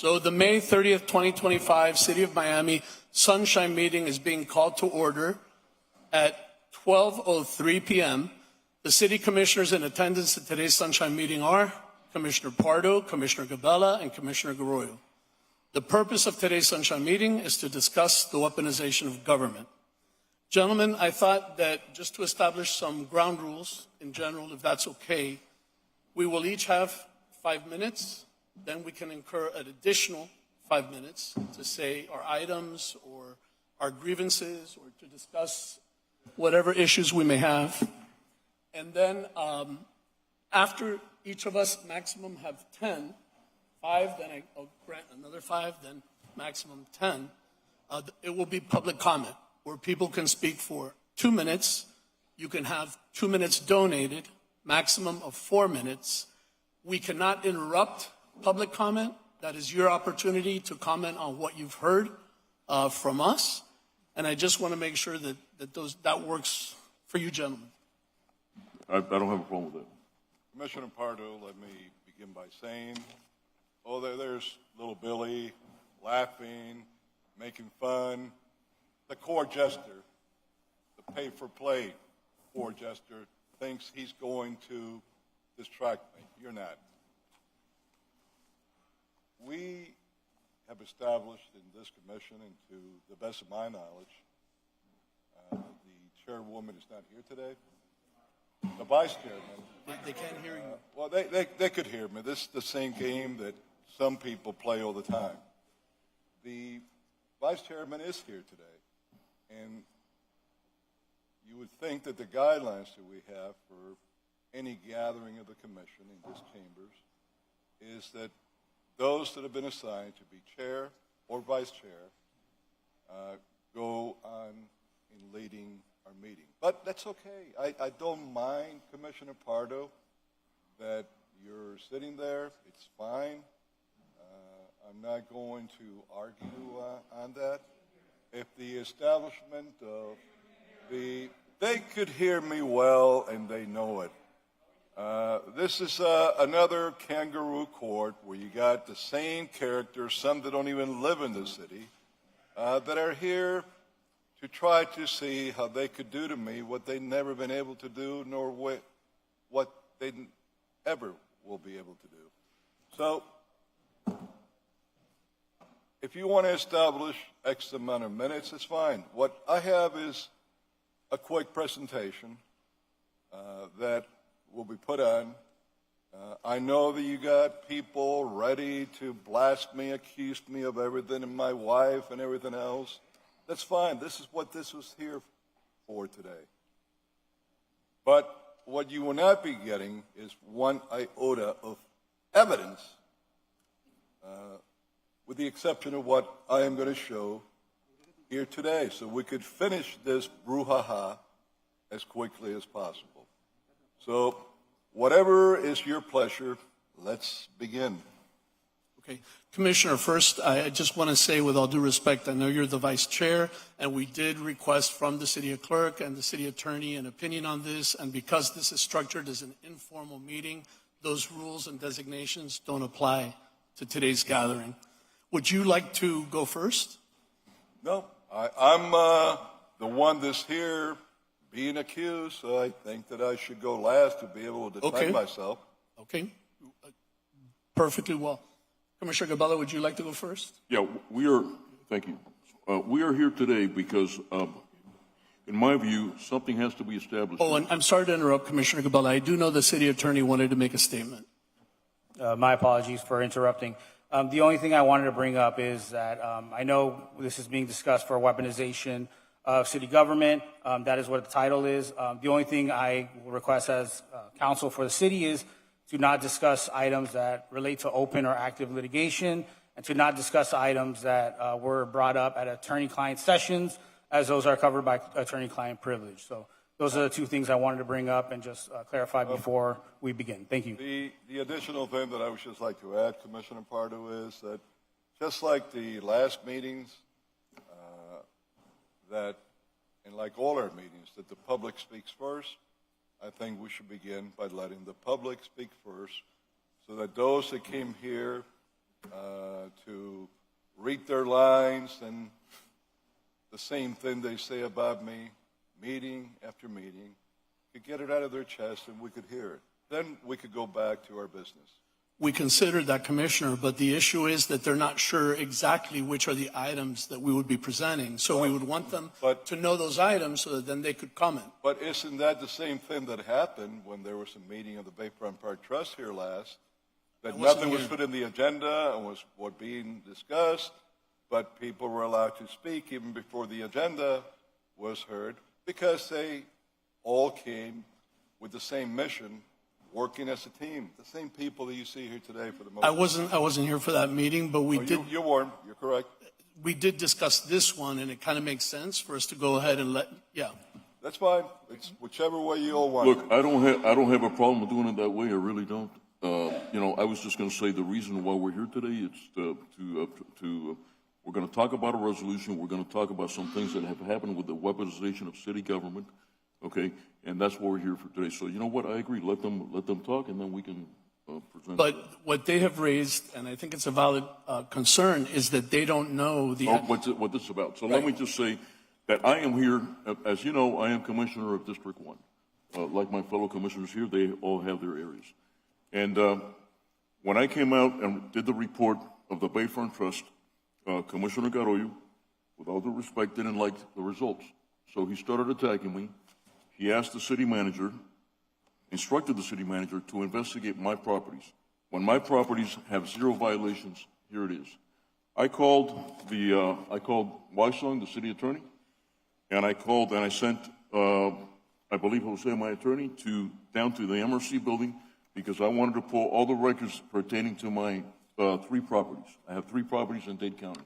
So the May 30th, 2025 City of Miami Sunshine Meeting is being called to order at 12:03 p.m. The City Commissioners in attendance at today's Sunshine Meeting are Commissioner Pardo, Commissioner Gabella, and Commissioner Garroyo. The purpose of today's Sunshine Meeting is to discuss the weaponization of government. Gentlemen, I thought that just to establish some ground rules in general, if that's okay, we will each have 5 minutes. Then we can incur an additional 5 minutes to say our items or our grievances or to discuss whatever issues we may have. And then after each of us maximum have 10, 5, then I'll grant another 5, then maximum 10. It will be public comment where people can speak for 2 minutes. You can have 2 minutes donated, maximum of 4 minutes. We cannot interrupt public comment. That is your opportunity to comment on what you've heard from us. And I just want to make sure that works for you gentlemen. I don't have a problem with that. Commissioner Pardo, let me begin by saying, there's little Billy laughing, making fun. The court jester, the pay-for-play court jester, thinks he's going to distract me. You're not. We have established in this commission, and to the best of my knowledge, the chairwoman is not here today. The vice chairman. They can't hear you. Well, they could hear me. This is the same game that some people play all the time. The vice chairman is here today, and you would think that the guidelines that we have for any gathering of the commission in this chambers is that those that have been assigned to be chair or vice chair go on in leading our meeting. But that's okay. I don't mind, Commissioner Pardo, that you're sitting there. It's fine. I'm not going to argue on that. If the establishment of they could hear me well and they know it. This is another kangaroo court where you got the same characters, some that don't even live in the city, that are here to try to see how they could do to me what they've never been able to do, nor what they ever will be able to do. So, if you want to establish X amount of minutes, it's fine. What I have is a quick presentation that will be put on. I know that you got people ready to blast me, accuse me of everything, and my wife and everything else. That's fine. This is what this was here for today. But what you will not be getting is one iota of evidence, with the exception of what I am going to show here today, so we could finish this brouhaha as quickly as possible. So whatever is your pleasure, let's begin. Okay. Commissioner, first, I just want to say with all due respect, I know you're the vice chair, and we did request from the city clerk and the city attorney an opinion on this, and because this is structured as an informal meeting, those rules and designations don't apply to today's gathering. Would you like to go first? No, I'm the one that's here being accused, so I think that I should go last to be able to defend myself. Okay. Perfectly well. Commissioner Gabella, would you like to go first? Yeah, thank you. We are here today because, in my view, something has to be established. Oh, and I'm sorry to interrupt, Commissioner Gabella. I do know the city attorney wanted to make a statement. My apologies for interrupting. The only thing I wanted to bring up is that I know this is being discussed for weaponization of city government. That is what the title is. The only thing I will request as counsel for the city is to not discuss items that relate to open or active litigation, and to not discuss items that were brought up at attorney-client sessions, as those are covered by attorney-client privilege. So those are the two things I wanted to bring up and just clarify before we begin. Thank you. The additional thing that I would just like to add, Commissioner Pardo, is that just like the last meetings, and like all our meetings, that the public speaks first, I think we should begin by letting the public speak first so that those that came here to read their lines and the same thing they say about me, meeting after meeting, could get it out of their chest and we could hear it. Then we could go back to our business. We considered that, Commissioner, but the issue is that they're not sure exactly which are the items that we would be presenting. So we would want them to know those items so that then they could comment. But isn't that the same thing that happened when there was a meeting of the Bayfront Park Trust here last? That nothing was put in the agenda and was what being discussed, but people were allowed to speak even before the agenda was heard because they all came with the same mission, working as a team. The same people that you see here today for the most part. I wasn't here for that meeting, but we did. You weren't. You're correct. We did discuss this one, and it kind of makes sense for us to go ahead and That's fine. It's whichever way you all want. Look, I don't have a problem with doing it that way. I really don't. I was just going to say the reason why we're here today is we're going to talk about a resolution. We're going to talk about some things that have happened with the weaponization of city government. Okay, and that's what we're here for today. So you know what? I agree. Let them talk, and then we can present. But what they have raised, and I think it's a valid concern, is that they don't know what this is about. So let me just say that I am here, as you know, I am Commissioner of District 1. Like my fellow commissioners here, they all have their areas. And when I came out and did the report of the Bayfront Trust, Commissioner Garroyo, with all due respect, didn't like the results. So he started attacking me. He asked the city manager, instructed the city manager to investigate my properties. When my properties have 0 violations, here it is. I called Wysong, the city attorney, and I sent, I believe Jose, my attorney, down to the MRC building because I wanted to pull all the records pertaining to my 3 properties. I have 3 properties in Dade County.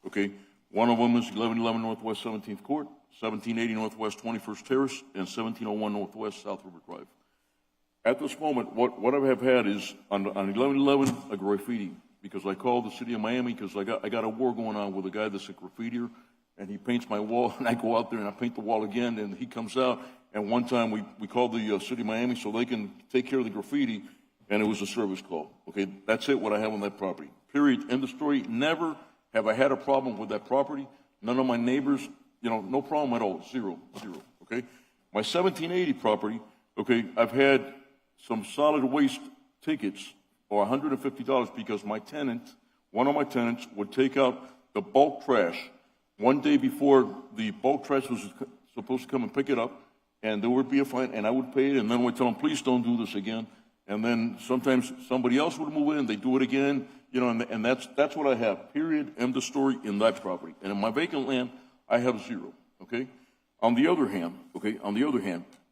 Okay, one of them is 1111 Northwest 17th Court, 1780 Northwest 21st Terrace, and 1701 Northwest South River Drive. At this moment, what I have had is on 1111 a graffiti, because I called the city of Miami because I got a war going on with a guy that's a graffitier, and he paints my wall, and I go out there and I paint the wall again, and he comes out, and one time we called the city of Miami so they can take care of the graffiti, and it was a service call. Okay, that's it, what I have on that property. Period, end of story. Never have I had a problem with that property. None of my neighbors, no problem at all, zero, okay? My 1780 property, okay, I've had some solid waste tickets for $150 because one of my tenants would take out the bulk trash one day before the bulk trash was supposed to come and pick it up, and there would be a fine, and I would pay it, and then I would tell them, please don't do this again. And then sometimes somebody else would move in, they do it again, and that's what I have, period, end of story, in that property. And in my vacant land, I have 0, okay? On the other hand,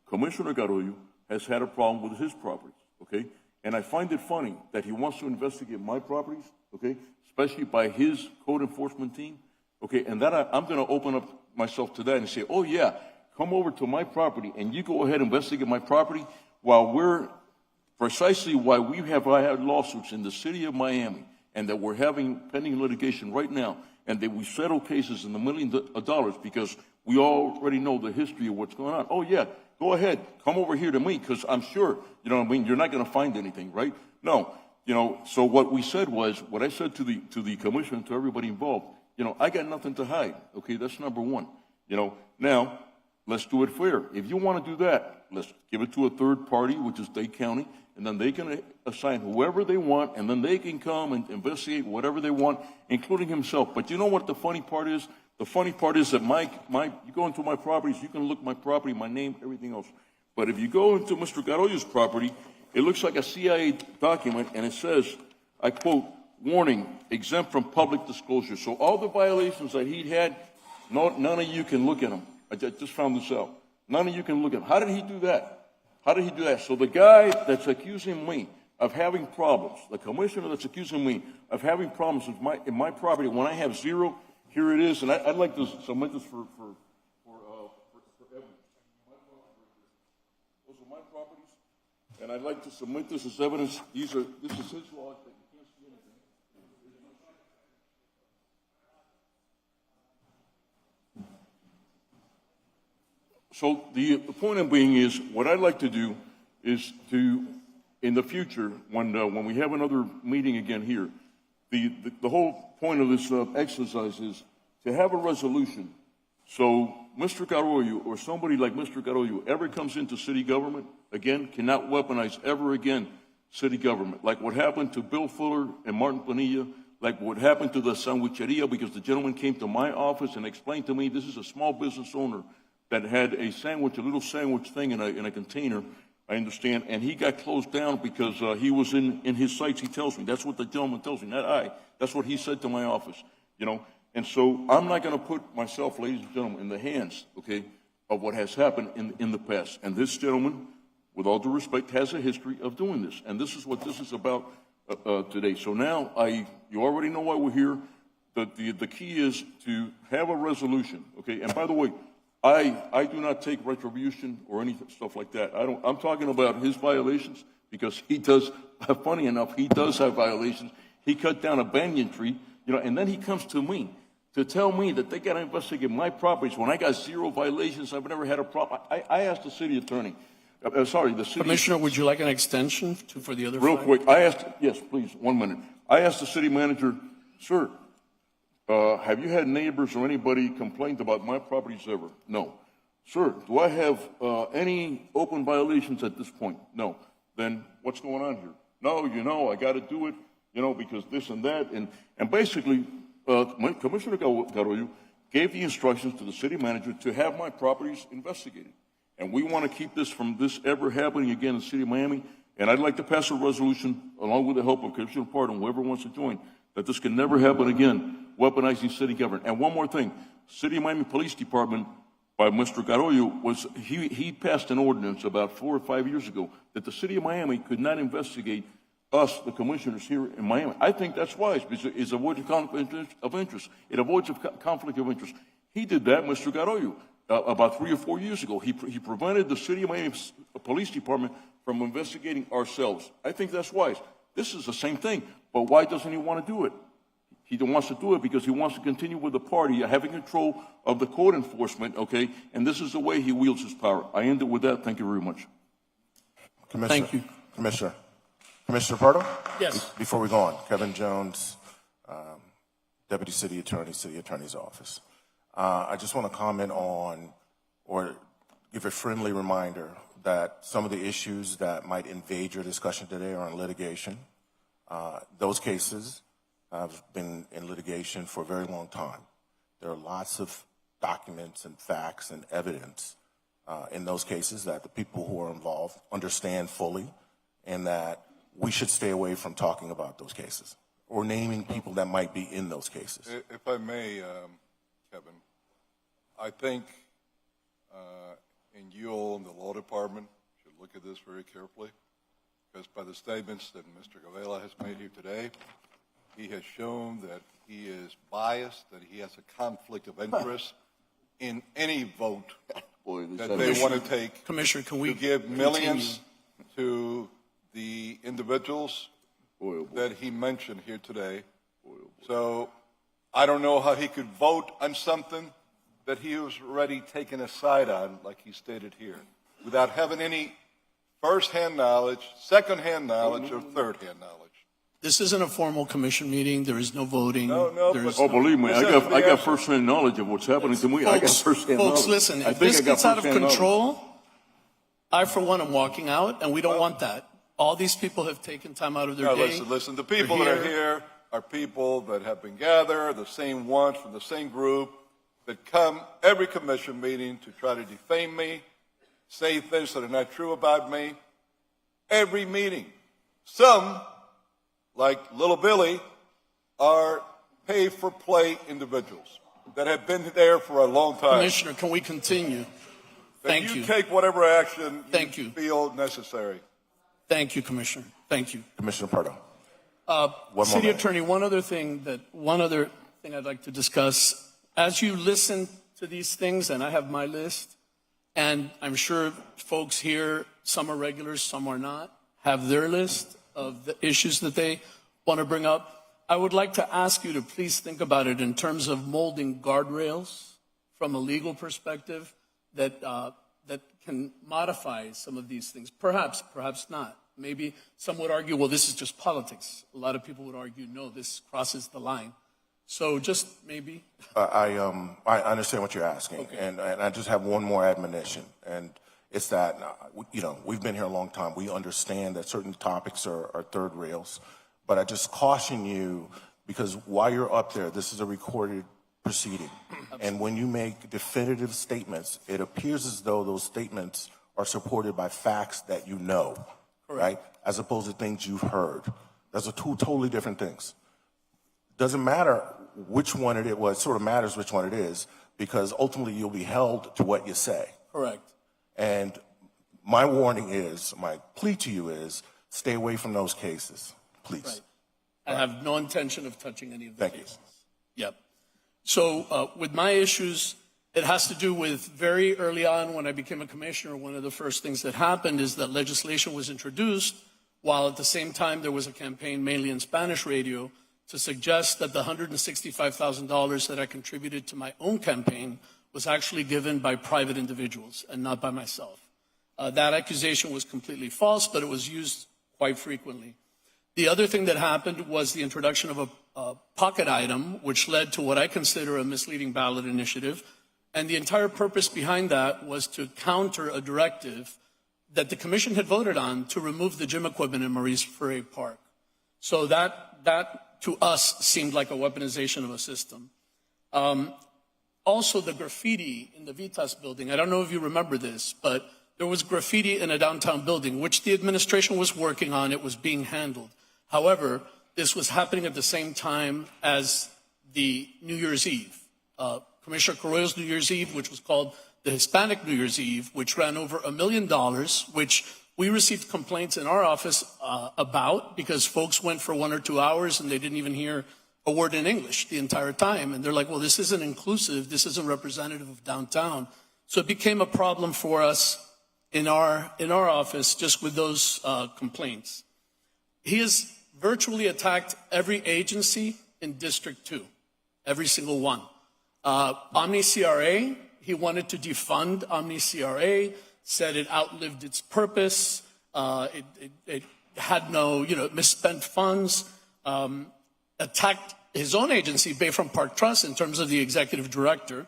Commissioner Garroyo has had a problem with his properties, okay? And I find it funny that he wants to investigate my properties, okay, especially by his code enforcement team, okay? And that I'm going to open up myself to that and say, oh, yeah, come over to my property and you go ahead and investigate my property while we have had lawsuits in the city of Miami and that we're having pending litigation right now, and that we settle cases in the millions of dollars because we already know the history of what's going on. Oh, yeah, go ahead. Come over here to me because I'm sure, you're not going to find anything, right? No. So what I said to the commission, to everybody involved, I got nothing to hide. Okay, that's number one. Now, let's do it fair. If you want to do that, let's give it to a third party, which is Dade County, and then they can assign whoever they want, and then they can come and investigate whatever they want, including himself. But you know what the funny part is? The funny part is that you go into my properties, you can look my property, my name, everything else. But if you go into Mr. Garroyo's property, it looks like a CIA document, and it says, I quote, warning, exempt from public disclosure. So all the violations that he had, none of you can look at them. I just found this out. None of you can look at them. How did he do that? So the guy that's accusing me of having problems, the commissioner that's accusing me of having problems in my property when I have 0, here it is. And I'd like to submit this for evidence. Those are my properties, and I'd like to submit this as evidence. This is his log that you can't see anything. So the point I'm being is, what I'd like to do is to, in the future, when we have another meeting again here, the whole point of this exercise is to have a resolution. So Mr. Carollo or somebody like Mr. Carollo ever comes into city government, again, cannot weaponize ever again city government. Like what happened to Bill Fuller and Martin Bonilla, like what happened to the sandwicheria, because the gentleman came to my office and explained to me this is a small business owner that had a sandwich, a little sandwich thing in a container, I understand, and he got closed down because he was in his sights, he tells me. That's what the gentleman tells me, not I. That's what he said to my office, you know. And so I'm not going to put myself, ladies and gentlemen, in the hands, okay, of what has happened in the past. And this gentleman, with all due respect, has a history of doing this. And this is what this is about today. So now you already know why we're here. The key is to have a resolution, okay? And by the way, I do not take retribution or any stuff like that. I'm talking about his violations because he does, funny enough, he does have violations. He cut down a banyan tree, you know, and then he comes to me to tell me that they got to investigate my properties when I got 0 violations. I've never had a problem. I asked the city attorney, the city. Commissioner, would you like an extension for the other Real 5? quick, yes, please, 1 minute. I asked the city manager, sir, have you had neighbors or anybody complained about my properties ever? No. Sir, do I have any open violations at this point? No. Then what's going on here? No, you know, I got to do it, you know, because this and that. And basically, Commissioner Carollo gave the instructions to the city manager to have my properties investigated. And we want to keep this from this ever happening again in the city of Miami. And I'd like to pass a resolution, along with the help of Commissioner Pardo, whoever wants to join, that this can never happen again, weaponizing city government. And one more thing, City of Miami Police Department, by Mr. Carollo, he passed an ordinance about 4 or 5 years ago that the city of Miami could not investigate us, the commissioners here in Miami. I think that's wise because it avoids a conflict of interest. It avoids a conflict of interest. He did that, Mr. Carollo, about 3 or 4 years ago. He prevented the city of Miami Police Department from investigating ourselves. I think that's wise. This is the same thing, but why doesn't he want to do it? He wants to do it because he wants to continue with the party, having control of the code enforcement, okay? And this is the way he wields his power. I end it with that. Thank you very much. Thank you. Commissioner Pardo? Yes. Before we go on, Kevin Jones, Deputy City Attorney, City Attorney's Office. I just want to comment on or give a friendly reminder that some of the issues that might invade your discussion today are in litigation. Those cases have been in litigation for a very long time. There are lots of documents and facts and evidence in those cases that the people who are involved understand fully, and that we should stay away from talking about those cases or naming people that might be in those cases. If I may, Kevin, I think and you all in the law department should look at this very carefully, because by the statements that Mr. Gavela has made here today, he has shown that he is biased, that he has a conflict of interest in any vote that they want to take. Commissioner, can we to give millions to the individuals that he mentioned here today. So I don't know how he could vote on something that he was already taken a side on, like he stated here, without having any first-hand knowledge, second-hand knowledge, or third-hand knowledge. This isn't a formal commission meeting. There is no voting. No, There's Oh, believe me, I got first-hand knowledge of what's happening to me. I got first-hand knowledge. Folks, listen, I if think this I got gets out of first-hand knowledge. control, I, for one, am walking out, and we don't want that. All these people have taken time out of their No, day. listen. The people that are here are people that have been gathered, the same ones from the same group, that come every commission meeting to try to defame me, say things that are not true about me. Every meeting. Some, like Little Billy, are pay-for-play individuals that have been there for a long time. Commissioner, can we continue? Thank you. Take whatever action Thank you. feel necessary. Thank you, Commissioner. Thank you. Commissioner Pardo. City Attorney, one other thing I'd like to discuss. As you listen to these things, and I have my list, and I'm sure folks here, some are regulars, some are not, have their list of the issues that they want to bring up. I would like to ask you to please think about it in terms of molding guardrails from a legal perspective that can modify some of these things. Perhaps not. Maybe some would argue, well, this is just politics. A lot of people would argue, no, this crosses the line. So just maybe. I understand what you're asking, Okay. and I just have one more admonition, and it's that, we've been here a long time. We understand that certain topics are third rails, but I just caution you, because while you're up there, this is a recorded proceeding. And when you make definitive statements, it appears as though those statements are supported by facts that you know, right? As opposed to things you've heard. Those are two totally different things. Doesn't matter which one it is, well, it sort of matters which one it is, because ultimately you'll be held to what you say. Correct. And my warning is, my plea to you is, stay away from those cases, please. Right. I have no intention of touching any of the Thank you. cases. Yep. So with my issues, it has to do with very early on when I became a commissioner, one of the first things that happened is that legislation was introduced while at the same time there was a campaign mainly in Spanish radio to suggest that the $165,000 that I contributed to my own campaign was actually given by private individuals and not by myself. That accusation was completely false, but it was used quite frequently. The other thing that happened was the introduction of a pocket item, which led to what I consider a misleading ballot initiative. And the entire purpose behind that was to counter a directive that the commission had voted on to remove the gym equipment in Maurice Ferre Park. So that to us seemed like a weaponization of a system. Also, the graffiti in the Vitas building, I don't know if you remember this, but there was graffiti in a downtown building, which the administration was working on. It was being handled. However, this was happening at the same time as the New Year's Eve. Commissioner Carollo's New Year's Eve, which was called the Hispanic New Year's Eve, which ran over $1 million, which we received complaints in our office about because folks went for 1 or 2 hours and they didn't even hear a word in English the entire time. And they're like, well, this isn't inclusive. This isn't representative of downtown. So it became a problem for us in our office just with those complaints. He has virtually attacked every agency in District 2, every single one. Omni CRA, he wanted to defund Omni CRA, said it outlived its purpose, it had no, misspent funds, attacked his own agency, Bayfront Park Trust, in terms of the executive director,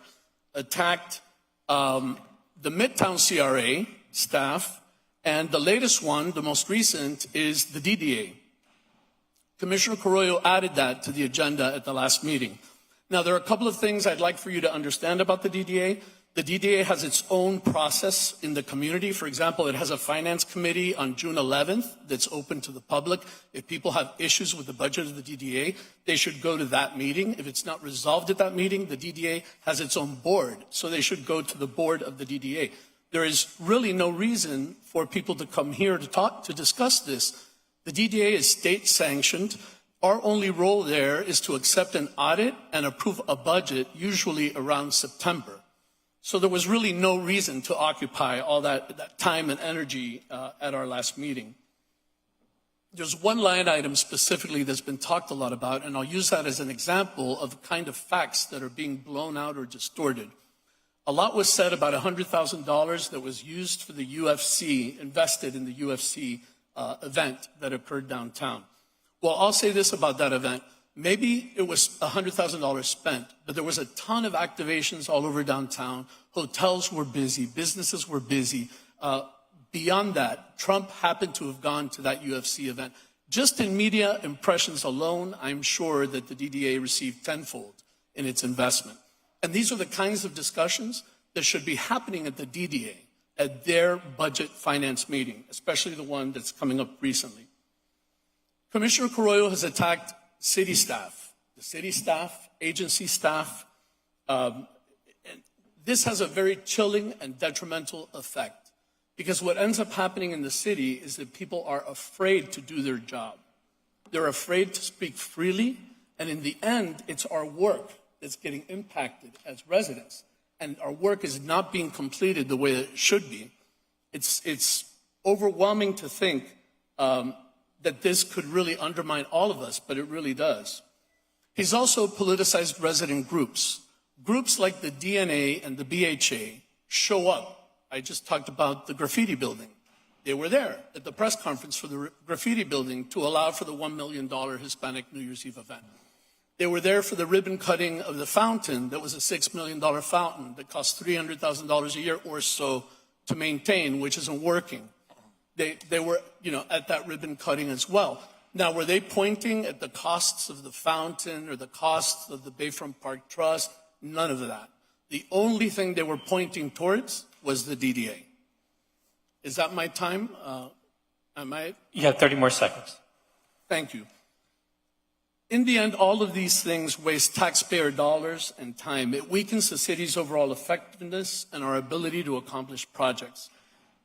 attacked the Midtown CRA staff, and the latest one, the most recent, is the DDA. Commissioner Carollo added that to the agenda at the last meeting. Now, there are a couple of things I'd like for you to understand about the DDA. The DDA has its own process in the community. For example, it has a finance committee on June 11th that's open to the public. If people have issues with the budget of the DDA, they should go to that meeting. If it's not resolved at that meeting, the DDA has its own board, so they should go to the board of the DDA. There is really no reason for people to come here to discuss this. The DDA is state sanctioned. Our only role there is to accept an audit and approve a budget, usually around September. So there was really no reason to occupy all that time and energy at our last meeting. There's one line item specifically that's been talked a lot about, and I'll use that as an example of the kind of facts that are being blown out or distorted. A lot was said about $100,000 that was used for the UFC, invested in the UFC event that occurred downtown. Well, I'll say this about that event. Maybe it was $100,000 spent, but there was a ton of activations all over downtown. Hotels were busy, businesses were busy. Beyond that, Trump happened to have gone to that UFC event. Just in media impressions alone, I'm sure that the DDA received tenfold in its investment. And these are the kinds of discussions that should be happening at the DDA, at their budget finance meeting, especially the one that's coming up recently. Commissioner Carollo has attacked city staff, the city staff, agency staff. This has a very chilling and detrimental effect because what ends up happening in the city is that people are afraid to do their job. They're afraid to speak freely, and in the end, it's our work that's getting impacted as residents, and our work is not being completed the way it should be. It's overwhelming to think that this could really undermine all of us, but it really does. He's also politicized resident groups. Groups like the DNA and the BHA show up. I just talked about the graffiti building. They were there at the press conference for the graffiti building to allow for the $1 million Hispanic New Year's Eve event. They were there for the ribbon cutting of the fountain that was a $6 million fountain that cost $300,000 a year or so to maintain, which isn't working. They were, at that ribbon cutting as well. Now, were they pointing at the costs of the fountain or the costs of the Bayfront Park Trust? None of that. The only thing they were pointing towards was the DDA. Is that my time? You have 30 more seconds. Thank you. In the end, all of these things waste taxpayer dollars and time. It weakens the city's overall effectiveness and our ability to accomplish projects.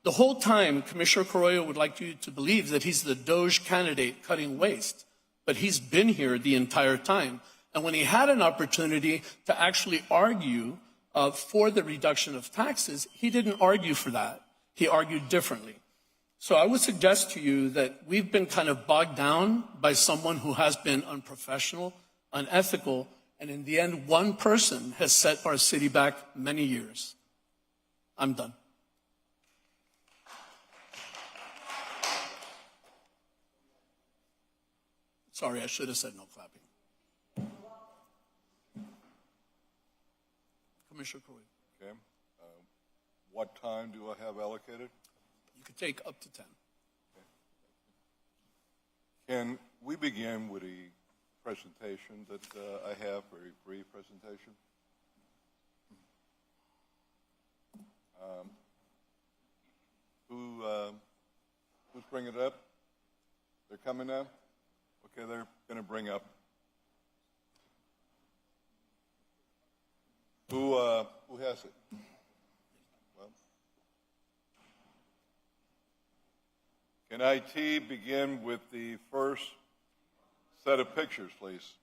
The whole time, Commissioner Corroyo would like you to believe that he's the Doge candidate cutting waste, but he's been here the entire time. And when he had an opportunity to actually argue for the reduction of taxes, he didn't argue for that. He argued differently. So I would suggest to you that we've been kind of bogged down by someone who has been unprofessional, unethical, and in the end, one person has set our city back many years. I'm done. Sorry, I should have said no clapping. Commissioner Correa. Okay. What time do I have allocated? You could take up to 10. Can we begin with a presentation that I have, a very brief presentation? Who's bringing it up? They're coming now? Okay, they're going to bring up. Who has it? Well, can IT begin with the first set of pictures, please?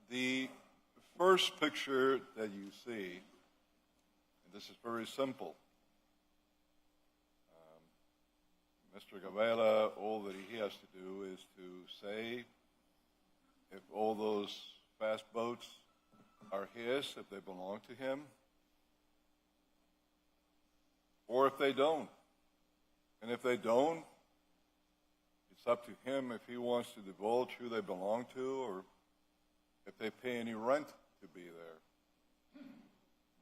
The first picture that you see, and this is very simple. Mr. Gavela, all that he has to do is to say if all those fast boats are his, if they belong to him. or if they don't. And if they don't, it's up to him if he wants to divulge who they belong to or if they pay any rent to be there.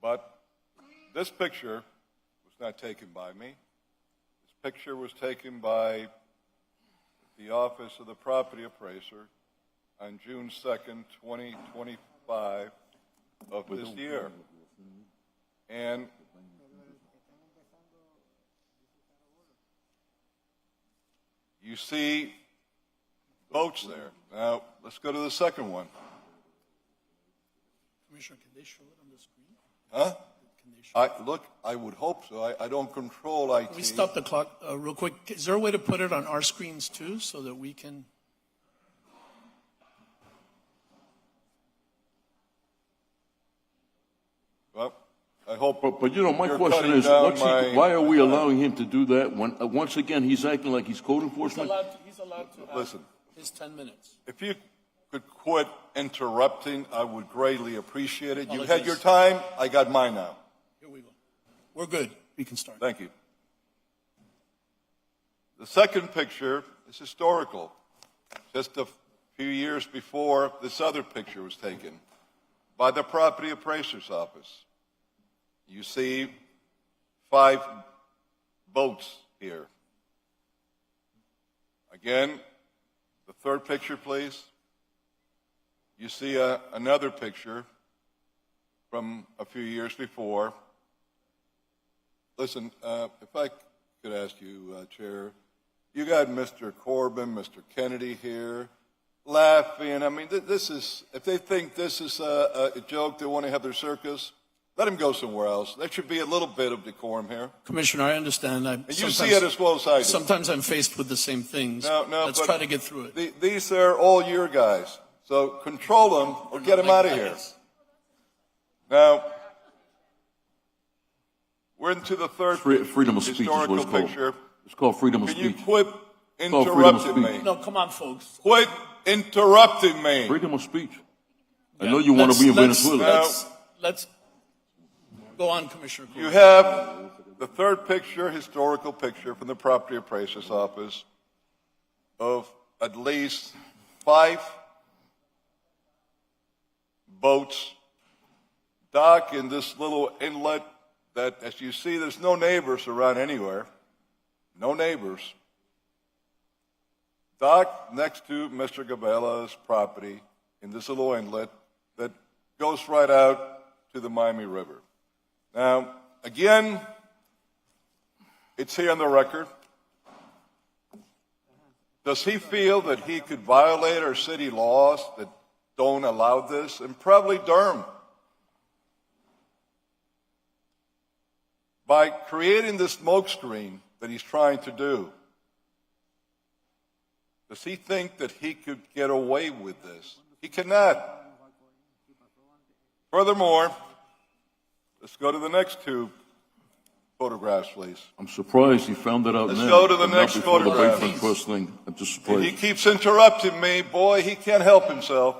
But this picture was not taken by me. This picture was taken by the Office of the Property Appraiser on June 2nd, 2025 of this year. And you see boats there. Now, let's go to the second one. Commissioner, can they show it on the screen? Huh? Can they show it? Look, I would hope so. I don't control IT. Can we stop the clock real quick? Is there a way to put it on our screens too so that we can? Well, I hope. But you know, my you're question cutting is, down my- why are we allowing him to do that when, once again, he's acting like he's code enforcement? He's allowed to have Listen. his 10 minutes. If you could quit interrupting, I would greatly appreciate it. You had Apologies. your time. I got mine now. Here we go. We're good. We can start. Thank you. The second picture is historical. Just a few years before this other picture was taken by the Property Appraiser's Office. You see 5 boats here. Again, the third picture, please. You see another picture from a few years before. Listen, if I could ask you, Chair, you got Mr. Corbin, Mr. Kennedy here, laughing. I mean, this is, if they think this is a joke, they want to have their circus, let them go somewhere else. There should be a little bit of decorum here. Commissioner, I understand. And you see it as well as I do. Sometimes I'm faced with the same things. No, Let's but try to get through it. These are all your guys. So control them or get them out of here. Now, we're into the third Freedom of speech is what historical it's called. picture. It's called freedom of Can you speech. quit called freedom of interrupting speech. me? No, come on, folks. Quit interrupting me. Freedom of speech. I know you want to be in Venezuela. Let's go on, Commissioner. You have the third picture, historical picture from the Property Appraiser's Office of at least 5 boats dock in this little inlet that, as you see, there's no neighbors around anywhere. No neighbors. Dock next to Mr. Gabella's property in this little inlet that goes right out to the Miami River. Now, again, it's here on the record. Does he feel that he could violate our city laws that don't allow this? And probably Durham. By creating this smokescreen that he's trying to do, does he think that he could get away with this? He cannot. Furthermore, let's go to the next 2 photographs, please. I'm surprised he found that out Let's now. go to the and not next before the photograph. Bayfront First thing. I'm just And surprised. he keeps interrupting me. Boy, he can't help himself.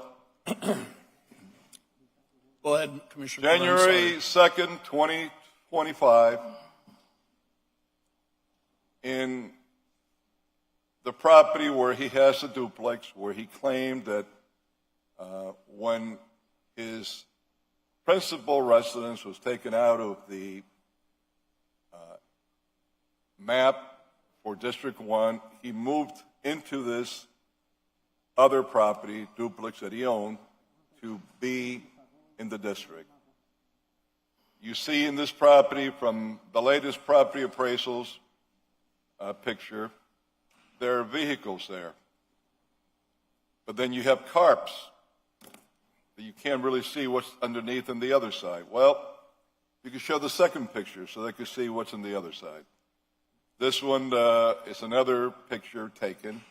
Go ahead, Commissioner. I'm January sorry. 2nd, 2025, in the property where he has a duplex, where he claimed that when his principal residence was taken out of the map for District 1, he moved into this other property, duplex that he owned, to be in the district. You see in this property, from the latest property appraisals picture, there are vehicles there. But then you have carps that you can't really see what's underneath on the other side. Well, you can show the second picture so they can see what's on the other side. This one is another picture taken.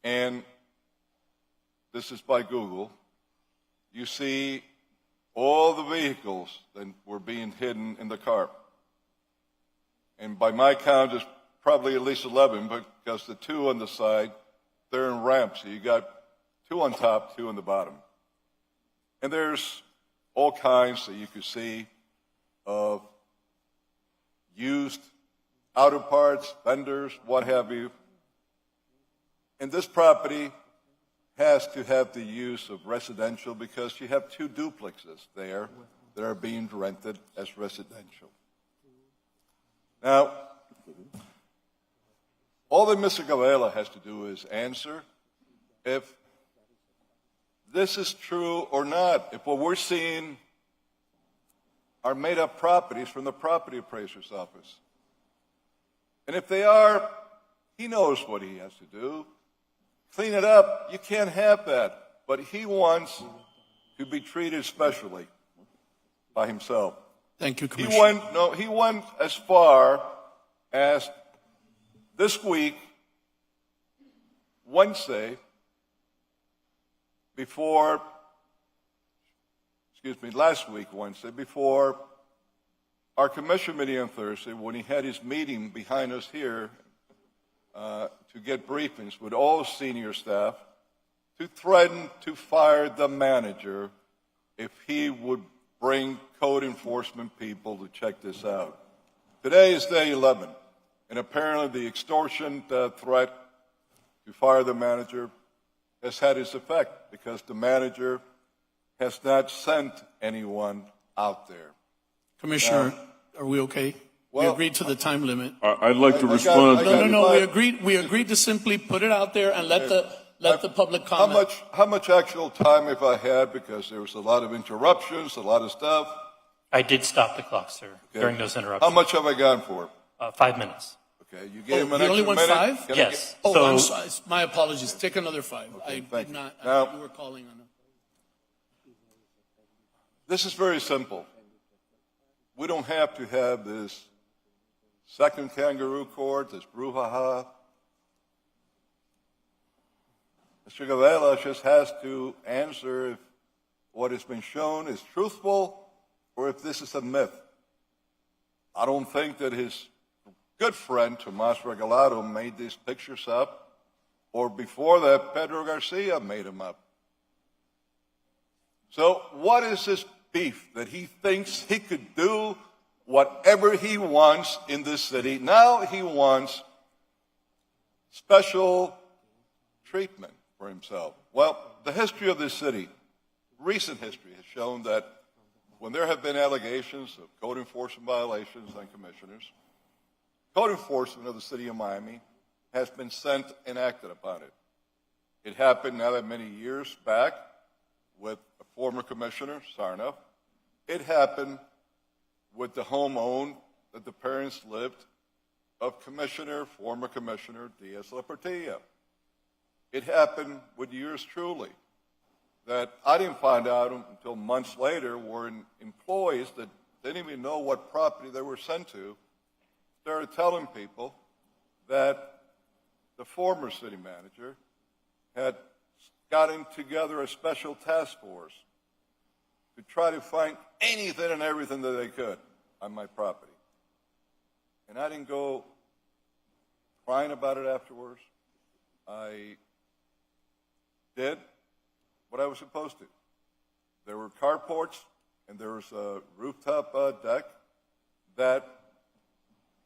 And this is by Google. You see all the vehicles that were being hidden in the carp. And by my count, there's probably at least 11, because the 2 on the side, they're in ramps. So you got 2 on top, 2 on the bottom. And there's all kinds that you can see. of used auto parts, vendors, what have you. And this property has to have the use of residential because you have two duplexes there that are being rented as residential. Now, all that Mr. Gavela has to do is answer if this is true or not, if what we're seeing are made-up properties from the property appraiser's office. And if they are, he knows what he has to do. Clean it up. You can't have that. But he wants to be treated specially by himself. Thank you, Commissioner. He went as far as this week, Wednesday, last week, Wednesday, before our commission meeting on Thursday, when he had his meeting behind us here to get briefings with all senior staff, to threaten to fire the manager if he would bring code enforcement people to check this out. Today is day 11, and apparently the extortion threat to fire the manager has had its effect because the manager has not sent anyone out there. Commissioner, are we okay? We well, agreed to the time limit. I'd like to respond. No. We agreed to simply put it out there and let the public comment. How much actual time have I had? Because there was a lot of interruptions, a lot of stuff. I did stop the clock, sir, during those interruptions. How much have I gone for? 5 minutes. Okay, you gave him an you extra only went minute? 5? Can I Yes. Oh, so, I'm sorry. My apologies. Take another 5. I thank did you. not. I Now- thought you were calling on him. This is very simple. We don't have to have this second kangaroo court, this brouhaha. Mr. Gavela just has to answer if what has been shown is truthful or if this is a myth. I don't think that his good friend, Tomas Regalado, made these pictures up, or before that, Pedro Garcia made them up. So what is this beef that he thinks he could do whatever he wants in this city? Now he wants special treatment for himself. Well, the history of this city, recent history, has shown that when there have been allegations of code enforcement violations on commissioners, code enforcement of the city of Miami has been sent and acted upon it. It happened now that many years back with a former commissioner, Sarnoff. It happened with the home owned that the parents lived of former Commissioner Diaz-La Portilla. It happened with yours truly, that I didn't find out until months later were employees that didn't even know what property they were sent to, started telling people that the former city manager had gotten together a special task force to try to find anything and everything that they could on my property. And I didn't go crying about it afterwards. I did what I was supposed to. There were carports and there was a rooftop deck that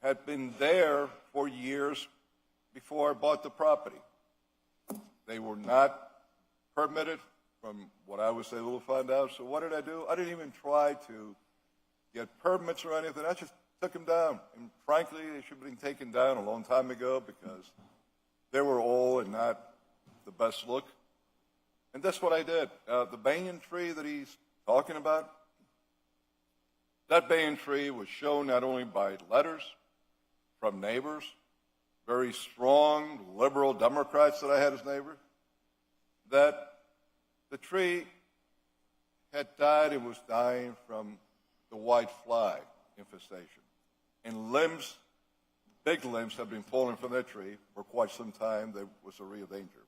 had been there for years before I bought the property. They were not permitted from what I was able to find out. So what did I do? I didn't even try to get permits or anything. I just took them down. And frankly, they should have been taken down a long time ago because they were old and not the best look. And that's what I did. The banyan tree that he's talking about, that banyan tree was shown not only by letters from neighbors, very strong liberal Democrats that I had as neighbors, that the tree had died and was dying from the white fly infestation. And limbs, big limbs, have been falling from that tree for quite some time. There was a real danger.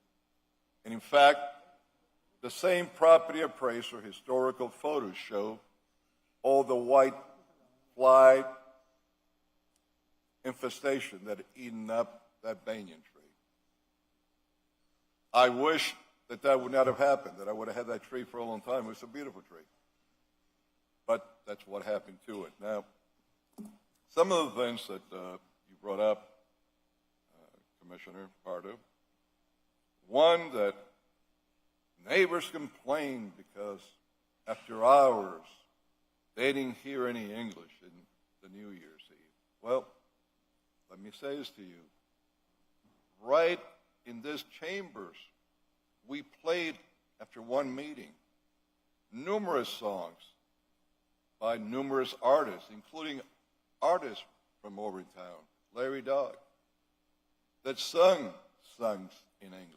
And in fact, the same property appraiser historical photos show all the white fly infestation that had eaten up that banyan tree. I wish that would not have happened, that I would have had that tree for a long time. It was a beautiful tree. But that's what happened to it. Now, some of the things that you brought up, Commissioner Pardo, one, that neighbors complained because after hours they didn't hear any English in the New Year's Eve. Well, let me say this to you. Right in this chambers, we played, after one meeting, numerous songs by numerous artists, including artists from over in town, Larry Dog, that sung songs in English.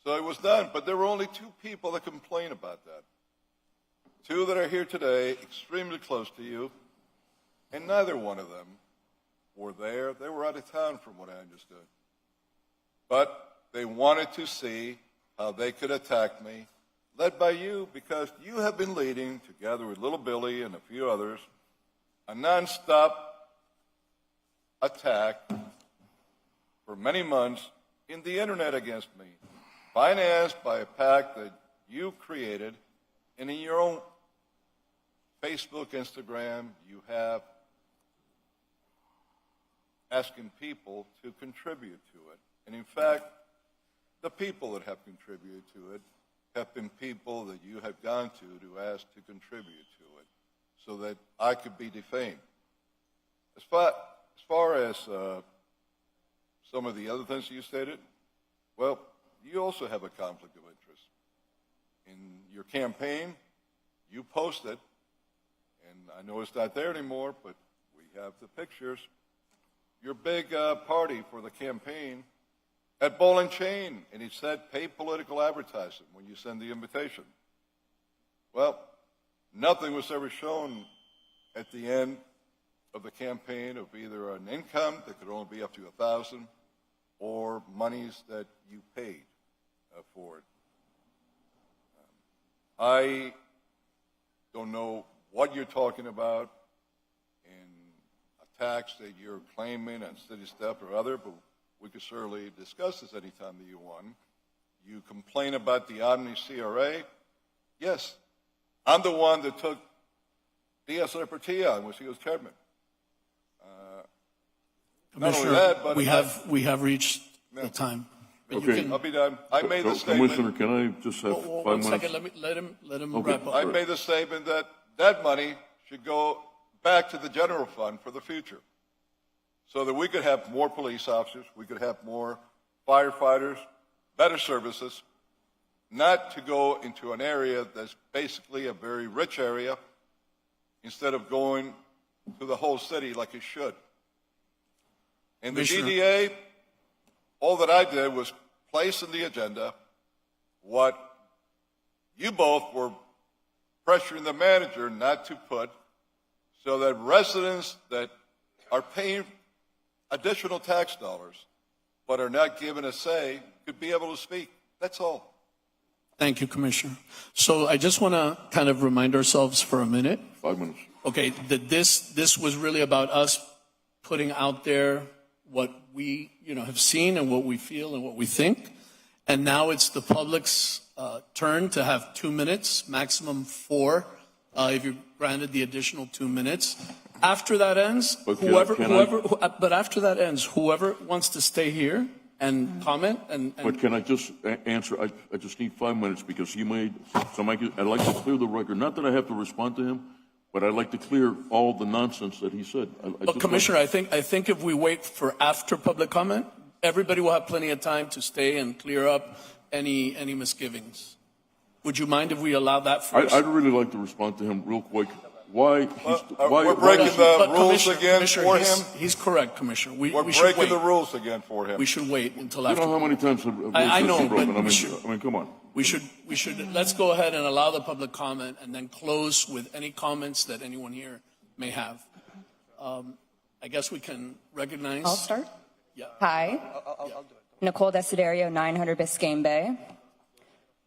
So it was done, but there were only two people that complained about that. Two that are here today, extremely close to you, and neither one of them were there. They were out of town, from what I understood. But they wanted to see how they could attack me, led by you, because you have been leading, together with Little Billy and a few others, a nonstop attack for many months in the internet against me, financed by a PAC that you created, and in your own Facebook, Instagram, you have asking people to contribute to it. And in fact, the people that have contributed to it have been people that you have gone to ask to contribute to it so that I could be defamed. As far as some of the other things you stated, well, you also have a conflict of interest. In your campaign, you posted, and I know it's not there anymore, but we have the pictures, your big party for the campaign at Ball and Chain, and it said pay political advertising when you send the invitation. Well, nothing was ever shown at the end of the campaign of either an income that could only be up to $1,000 or monies that you paid for it. I don't know what you're talking about in attacks that you're claiming on city staff or other, but we could certainly discuss this anytime that you want. You complain about the Omni CRA. Yes, I'm the one that took Diaz-Repertia on when she was chairman. Not only Commissioner, that, but we have reached the time. But you Okay. can- I'll be done. I made the statement. Commissioner, can I just have One 5 minutes? second, let him Okay. wrap up. I made the statement that that money should go back to the general fund for the future so that we could have more police officers, we could have more firefighters, better services, not to go into an area that's basically a very rich area instead of going to the whole city like it should. And the Commissioner- DDA, all that I did was place in the agenda what you both were pressuring the manager not to put, so that residents that are paying additional tax dollars but are not given a say could be able to speak. That's all. Thank you, Commissioner. So I just want to kind of remind ourselves for a minute. 5 minutes. Okay, that this was really about us putting out there what we have seen and what we feel and what we think, and now it's the public's turn to have 2 minutes, maximum 4, if you're granted the additional 2 minutes. After that ends, But after that ends, whoever wants to stay here and comment and But can I just answer? I just need 5 minutes because he made some. I'd like to clear the record. Not that I have to respond to him, but I'd like to clear all the nonsense that he said. Commissioner, I think if we wait for after public comment, everybody will have plenty of time to stay and clear up any misgivings. Would you mind if we allow that first? I'd really like to respond to him real quick. Why? We're breaking the rules again for him. He's correct, Commissioner. We're we should breaking wait. the rules again for him. We should wait until You after. know how many times have I know, been broken? but I mean, come on. We should let's go ahead and allow the public comment and then close with any comments that anyone here may have. I guess we can recognize. I'll start. Yeah. Hi. Nicole Desiderio, 900 Biscayne Bay.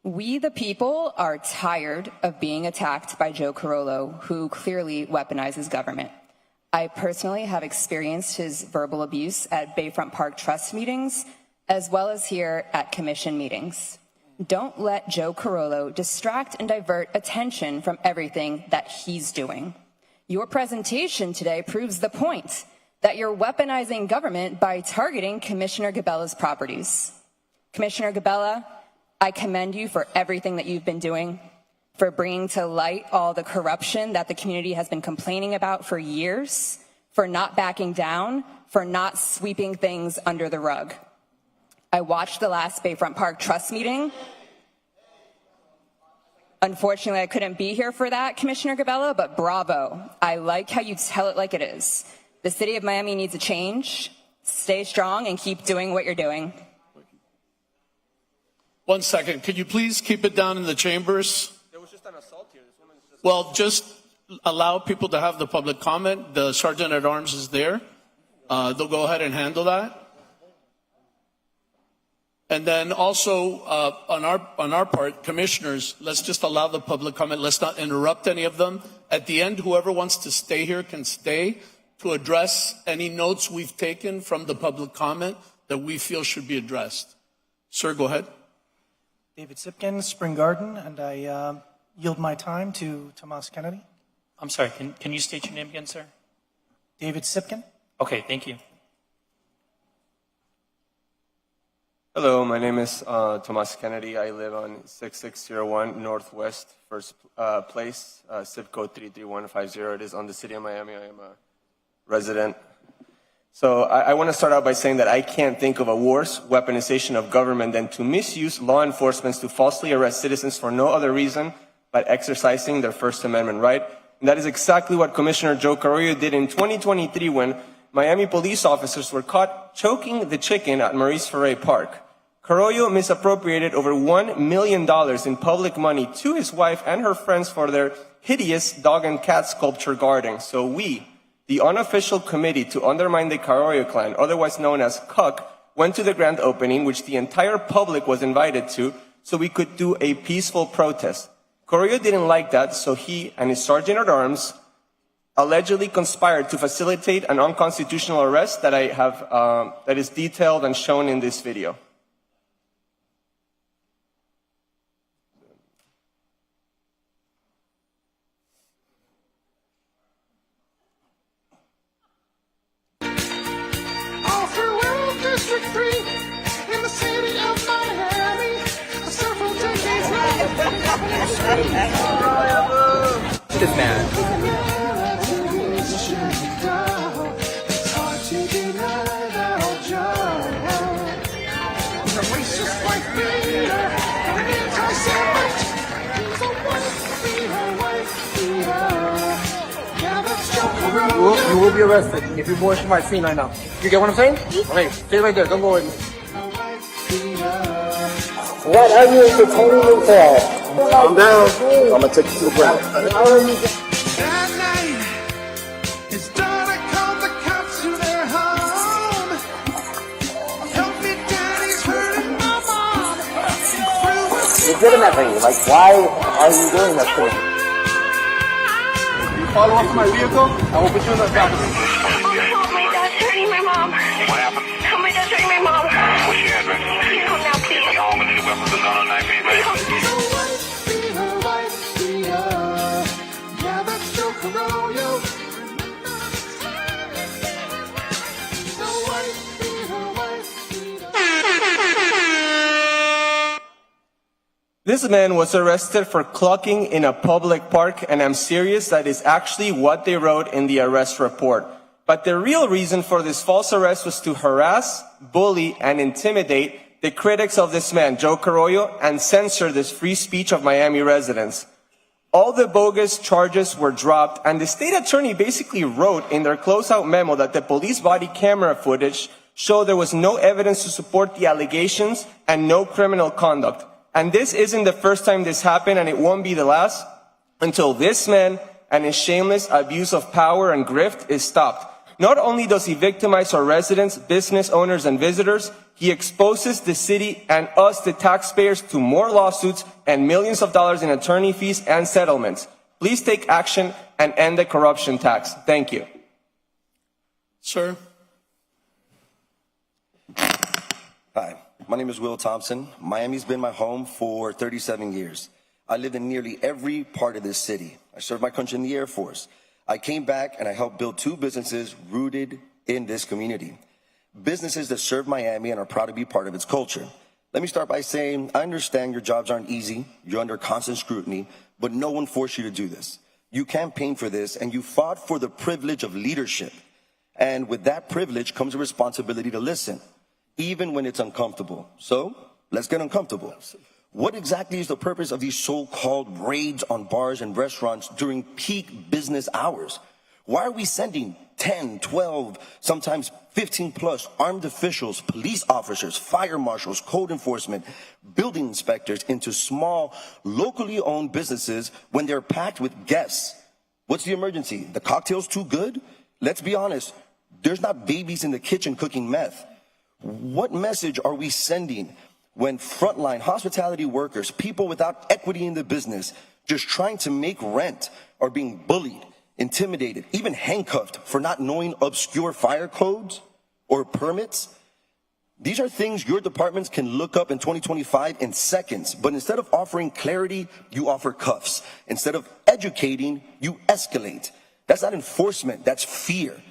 We, the people, are tired of being attacked by Joe Carollo, who clearly weaponizes government. I personally have experienced his verbal abuse at Bayfront Park Trust meetings, as well as here at commission meetings. Don't let Joe Carollo distract and divert attention from everything that he's doing. Your presentation today proves the point that you're weaponizing government by targeting Commissioner Gabella's properties. Commissioner Gabella, I commend you for everything that you've been doing, for bringing to light all the corruption that the community has been complaining about for years, for not backing down, for not sweeping things under the rug. I watched the last Bayfront Park Trust meeting. Unfortunately, I couldn't be here for that, Commissioner Gabella, but bravo. I like how you tell it like it is. The city of Miami needs a change. Stay strong and keep doing what you're doing. 1 second. Could you please keep it down in the chambers? There was just an assault here. This woman just... Well, just allow people to have the public comment. The Sergeant at Arms is there. They'll go ahead and handle that. And then also on our part, commissioners, let's just allow the public comment. Let's not interrupt any of them. At the end, whoever wants to stay here can stay to address any notes we've taken from the public comment that we feel should be addressed. Sir, go ahead. David Sipkin, Spring Garden, and I yield my time to Tomas Kennedy. I'm sorry, can you state your name again, sir? David Sipkin. Okay, thank you. Hello, my name is Tomas Kennedy. I live on 6601 Northwest First Place, zip code 33150. It is on the city of Miami. I am a resident. So I want to start out by saying that I can't think of a worse weaponization of government than to misuse law enforcement to falsely arrest citizens for no other reason but exercising their First Amendment right. And that is exactly what Commissioner Joe Carollo did in 2023 when Miami police officers were caught choking the chicken at Maurice Ferre Park. Carollo misappropriated over $1 million in public money to his wife and her friends for their hideous dog and cat sculpture garden. So we, the unofficial committee to undermine the Carollo clan, otherwise known as CUC, went to the grand opening, which the entire public was invited to, so we could do a peaceful protest. Carollo didn't like that, so he and his sergeant at arms allegedly conspired to facilitate an unconstitutional arrest that that is detailed and shown in this video. All throughout District 3 in the city of Miami, several decades This man. It's hard to deny that old job. The racist white beater, an anti-Semite. He's a white beater. Yeah, that's Joe Carollo. You will be arrested if you watch my scene right now. You get what I'm saying? Okay, stay right there. Don't go in. What are you entertaining me for? Calm down. I'm gonna take you to the ground. That night, his daughter called the cops to their home. Help me, Daddy's hurting my mom. Legitimately, like, why are you doing this to me? You follow up to my vehicle, I will put you in the back. Oh, my dad's hurting my mom. What happened? Oh, my dad's hurting my mom. What's your address? Please come now, please. Are you home with any weapons or gun on 9 feet, baby? White beater. Yeah, that's Joe Carollo. The white beater, white beater. This man was arrested for clucking in a public park, and I'm serious, that is actually what they wrote in the arrest report. But the real reason for this false arrest was to harass, bully, and intimidate the critics of this man, Joe Carollo, and censor this free speech of Miami residents. All the bogus charges were dropped, and the state attorney basically wrote in their closeout memo that the police body camera footage showed there was no evidence to support the allegations and no criminal conduct. And this isn't the first time this happened, and it won't be the last until this man and his shameless abuse of power and grift is stopped. Not only does he victimize our residents, business owners, and visitors, he exposes the city and us, the taxpayers, to more lawsuits and millions of dollars in attorney fees and settlements. Please take action and end the corruption tax. Thank you. Sir? Hi, My name is Will Thompson. Miami's been my home for 37 years. I lived in nearly every part of this city. I served my country in the Air Force. I came back and I helped build 2 businesses rooted in this community. Businesses that serve Miami and are proud to be part of its culture. Let me start by saying, I understand your jobs aren't easy, you're under constant scrutiny, but no one forced you to do this. You campaigned for this and you fought for the privilege of leadership. And with that privilege comes a responsibility to listen, even when it's uncomfortable. So, let's get uncomfortable. What exactly is the purpose of these so-called raids on bars and restaurants during peak business hours? Why are we sending 10, 12, sometimes 15 plus armed officials, police officers, fire marshals, code enforcement, building inspectors into small, locally owned businesses when they're packed with guests? What's the emergency? The cocktail's too good? Let's be honest, there's not babies in the kitchen cooking meth. What message are we sending when frontline hospitality workers, people without equity in the business, just trying to make rent, are being bullied, intimidated, even handcuffed for not knowing obscure fire codes or permits? These are things your departments can look up in 2025 in seconds, but instead of offering clarity, you offer cuffs. Instead of educating, you escalate. That's not enforcement, that's fear.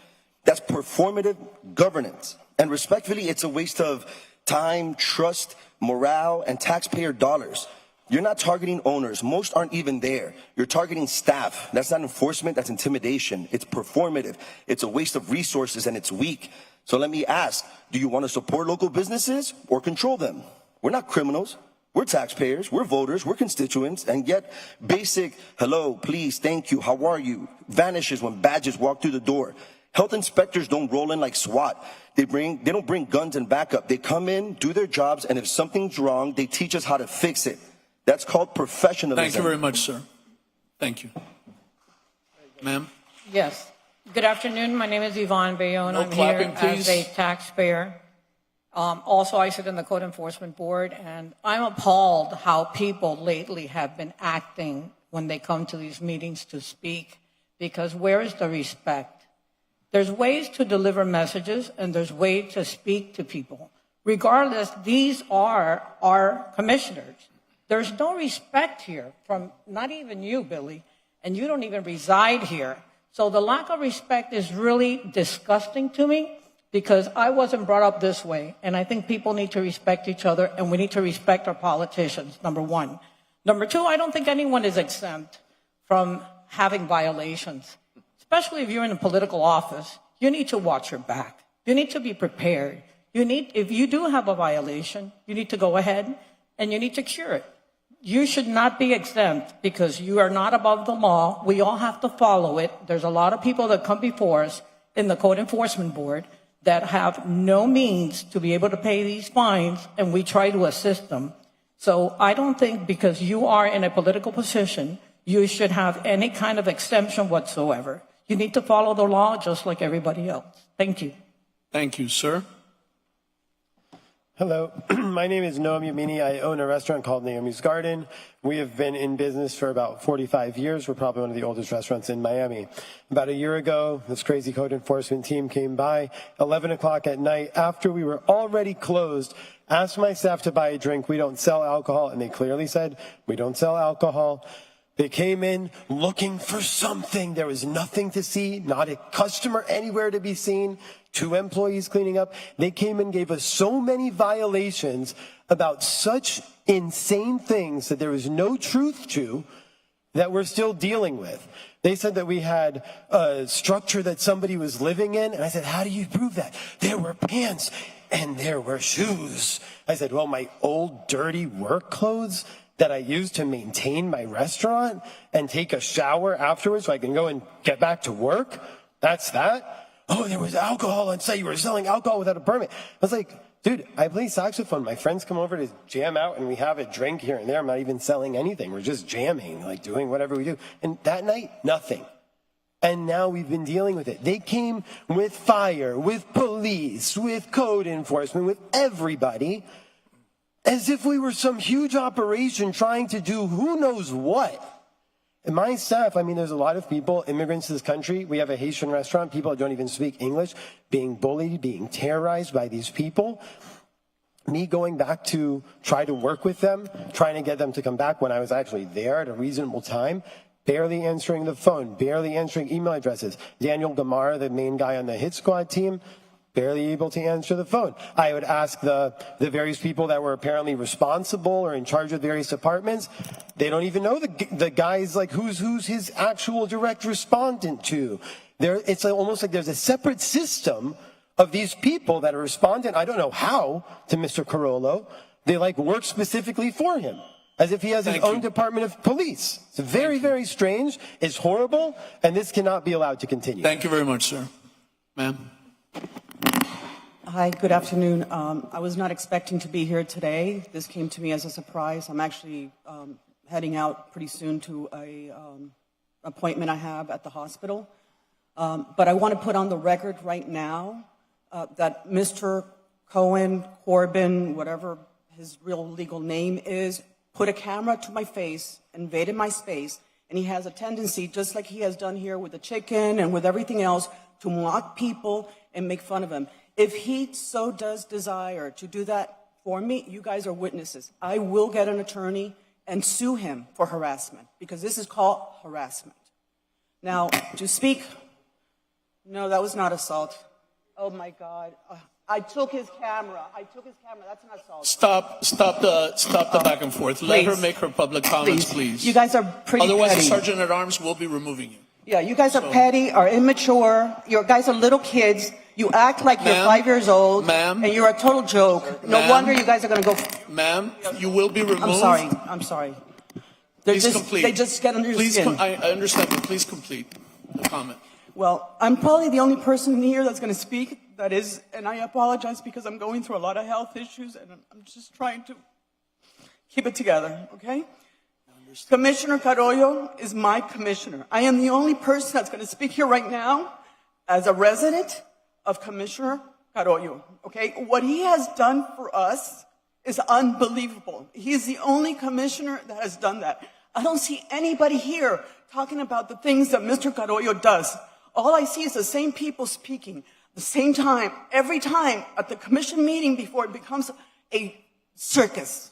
That's performative governance. And respectfully, it's a waste of time, trust, morale, and taxpayer dollars. You're not targeting owners. Most aren't even there. You're targeting staff. That's not enforcement, that's intimidation. It's performative. It's a waste of resources and it's weak. So let me ask, do you want to support local businesses or control them? We're not criminals. We're taxpayers, we're voters, we're constituents, and yet basic hello, please, thank you, how are you vanishes when badges walk through the door. Health inspectors don't roll in like SWAT. They don't bring guns and backup. They come in, do their jobs, and if something's wrong, they teach us how to fix it. That's called professionalism. Thank you very much, sir. Thank you. Ma'am? Yes. Good afternoon. My name is Yvonne Bayonne. No I'm clapping, here as a please. taxpayer. Also, I sit in the Code Enforcement Board, and I'm appalled how people lately have been acting when they come to these meetings to speak, because where is the respect? There's ways to deliver messages, and there's ways to speak to people. Regardless, these are our commissioners. There's no respect here from not even you, Billy, and you don't even reside here. So the lack of respect is really disgusting to me, because I wasn't brought up this way, and I think people need to respect each other, and we need to respect our politicians, number one. Number two, I don't think anyone is exempt from having violations, especially if you're in a political office. You need to watch your back. You need to be prepared. If you do have a violation, you need to go ahead and you need to cure it. You should not be exempt because you are not above the law. We all have to follow it. There's a lot of people that come before us in the Code Enforcement Board that have no means to be able to pay these fines, and we try to assist them. So I don't think because you are in a political position, you should have any kind of exemption whatsoever. You need to follow the law just like everybody else. Thank you. Thank you, sir. Hello, my name is Noam Yamini. I own a restaurant called Naomi's Garden. We have been in business for about 45 years. We're probably one of the oldest restaurants in Miami. About a year ago, this crazy code enforcement team came by 11 o'clock at night after we were already closed, asked my staff to buy a drink. We don't sell alcohol, and they clearly said, we don't sell alcohol. They came in looking for something. There was nothing to see, not a customer anywhere to be seen, 2 employees cleaning up. They came and gave us so many violations about such insane things that there was no truth to that we're still dealing with. They said that we had a structure that somebody was living in, and I said, how do you prove that? There were pants and there were shoes. I said, well, my old dirty work clothes that I use to maintain my restaurant and take a shower afterwards so I can go and get back to work? That's that? Oh, there was alcohol on site. You were selling alcohol without a permit. I was like, dude, I play saxophone. My friends come over to jam out and we have a drink here and there. I'm not even selling anything. We're just jamming, like doing whatever we do. And that night, nothing. And now we've been dealing with it. They came with fire, with police, with code enforcement, with everybody, as if we were some huge operation trying to do who knows what. And my staff, I mean, there's a lot of people, immigrants to this country. We have a Haitian restaurant, people that don't even speak English, being bullied, being terrorized by these people. me going back to try to work with them, trying to get them to come back when I was actually there at a reasonable time, barely answering the phone, barely answering email addresses. Daniel Gamara, the main guy on the hit squad team, barely able to answer the phone. I would ask the various people that were apparently responsible or in charge of various departments. They don't even know the guys, like who's his actual direct respondent to. It's almost like there's a separate system of these people that are responding, I don't know how, to Mr. Carollo. They like work specifically for him, as if he has his own department of police. It's very, very strange. It's horrible, and this cannot be allowed to continue. Thank you very much, sir. Ma'am. Hi, good afternoon. I was not expecting to be here today. This came to me as a surprise. I'm actually heading out pretty soon to a appointment I have at the hospital. But I want to put on the record right now that Mr. Corbin, whatever his real legal name is, put a camera to my face, invaded my space, and he has a tendency, just like he has done here with the chicken and with everything else, to mock people and make fun of him. If he so does desire to do that for me, you guys are witnesses. I will get an attorney and sue him for harassment, because this is called harassment. Now, to speak, no, that was not assault. Oh my God. I took his camera. That's not assault. Stop the back and forth. Let her make her public comments, please. You guys are pretty Otherwise, petty. the sergeant at arms will be removing you. Yeah, you guys are petty, are immature. You guys are little kids. You act like you're 5 years old. Ma'am. And you're a total joke. No wonder you guys are going to go. Ma'am, you will be removed. I'm sorry. Please complete. They just get under your skin. I understand, but please complete the comment. Well, I'm probably the only person here that's going to speak. That is, and I apologize because I'm going through a lot of health issues and I'm just trying to keep it together, okay? Commissioner Carollo is my commissioner. I am the only person that's going to speak here right now as a resident of Commissioner Carollo, okay? What he has done for us is unbelievable. He is the only commissioner that has done that. I don't see anybody here talking about the things that Mr. Carollo does. All I see is the same people speaking, the same time, every time at the commission meeting before it becomes a circus.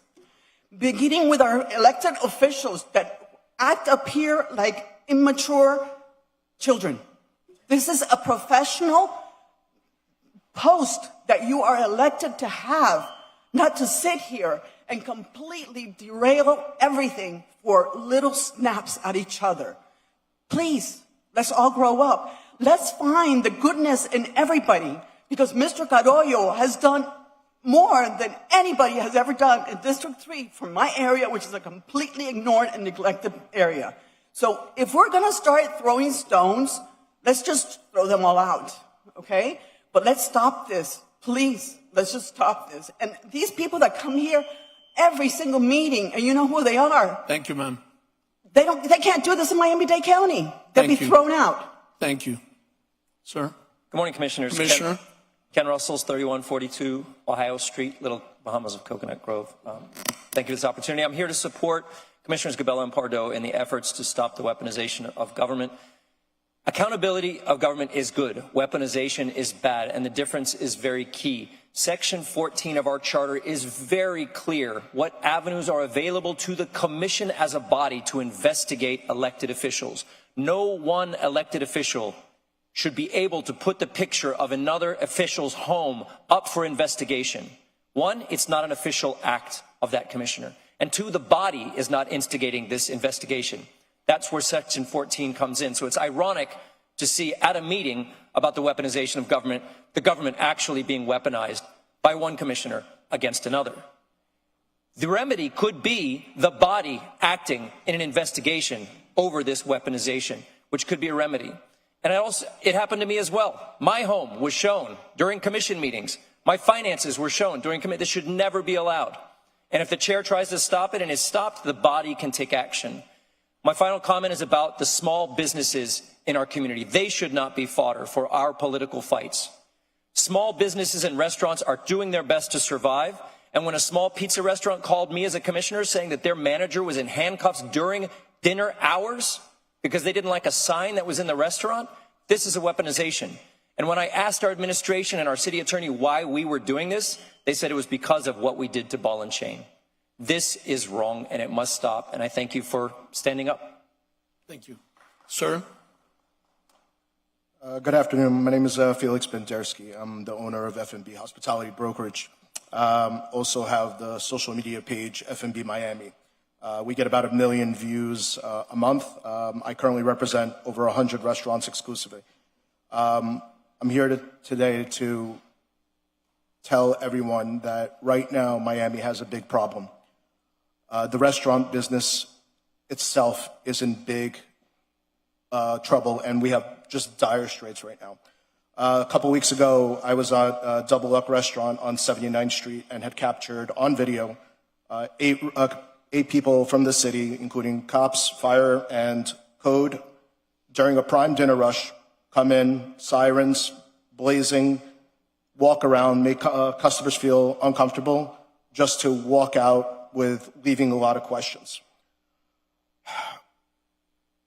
Beginning with our elected officials that act up here like immature children. This is a professional post that you are elected to have, not to sit here and completely derail everything for little snaps at each other. Please, let's all grow up. Let's find the goodness in everybody, because Mr. Carollo has done more than anybody has ever done in District 3 for my area, which is a completely ignored and neglected area. So if we're going to start throwing stones, let's just throw them all out, okay? But let's stop this. Please, let's just stop this. And these people that come here every single meeting, and you know who they are. Thank you, ma'am. They can't do this in Miami-Dade County. They'll be thrown out. Thank you. Sir? Good morning, Commissioners. Commissioner? Ken Russell's 3142 Ohio Street, Little Bahamas of Coconut Grove. Thank you for this opportunity. I'm here to support Commissioners Gabella and Pardo in the efforts to stop the weaponization of government. Accountability of government is good. Weaponization is bad, and the difference is very key. Section 14 of our charter is very clear what avenues are available to the commission as a body to investigate elected officials. No one elected official should be able to put the picture of another official's home up for investigation. One, it's not an official act of that commissioner. And two, the body is not instigating this investigation. That's where Section 14 comes in. So it's ironic to see at a meeting about the weaponization of government, the government actually being weaponized by one commissioner against another. The remedy could be the body acting in an investigation over this weaponization, which could be a remedy. And it happened to me as well. My home was shown during commission meetings. My finances were shown during commission. This should never be allowed. And if the chair tries to stop it and is stopped, the body can take action. My final comment is about the small businesses in our community. They should not be fodder for our political fights. Small businesses and restaurants are doing their best to survive. And when a small pizza restaurant called me as a commissioner saying that their manager was in handcuffs during dinner hours because they didn't like a sign that was in the restaurant, this is a weaponization. And when I asked our administration and our city attorney why we were doing this, they said it was because of what we did to ball and chain. This is wrong, and it must stop. And I thank you for standing up. Thank you. Sir? Good afternoon. My name is Felix Benderski. I'm the owner of F&B Hospitality Brokerage. Also have the social media page, F&B Miami. We get about 1 million views a month. I currently represent over 100 restaurants exclusively. I'm here today to tell everyone that right now Miami has a big problem. The restaurant business itself is in big trouble, and we have just dire straits right now. A couple weeks ago, I was at a Double Up restaurant on 79th Street and had captured on video eight people from the city, including cops, fire, and code, during a prime dinner rush, come in, sirens blazing, walk around, make customers feel uncomfortable, just to walk out with leaving a lot of questions.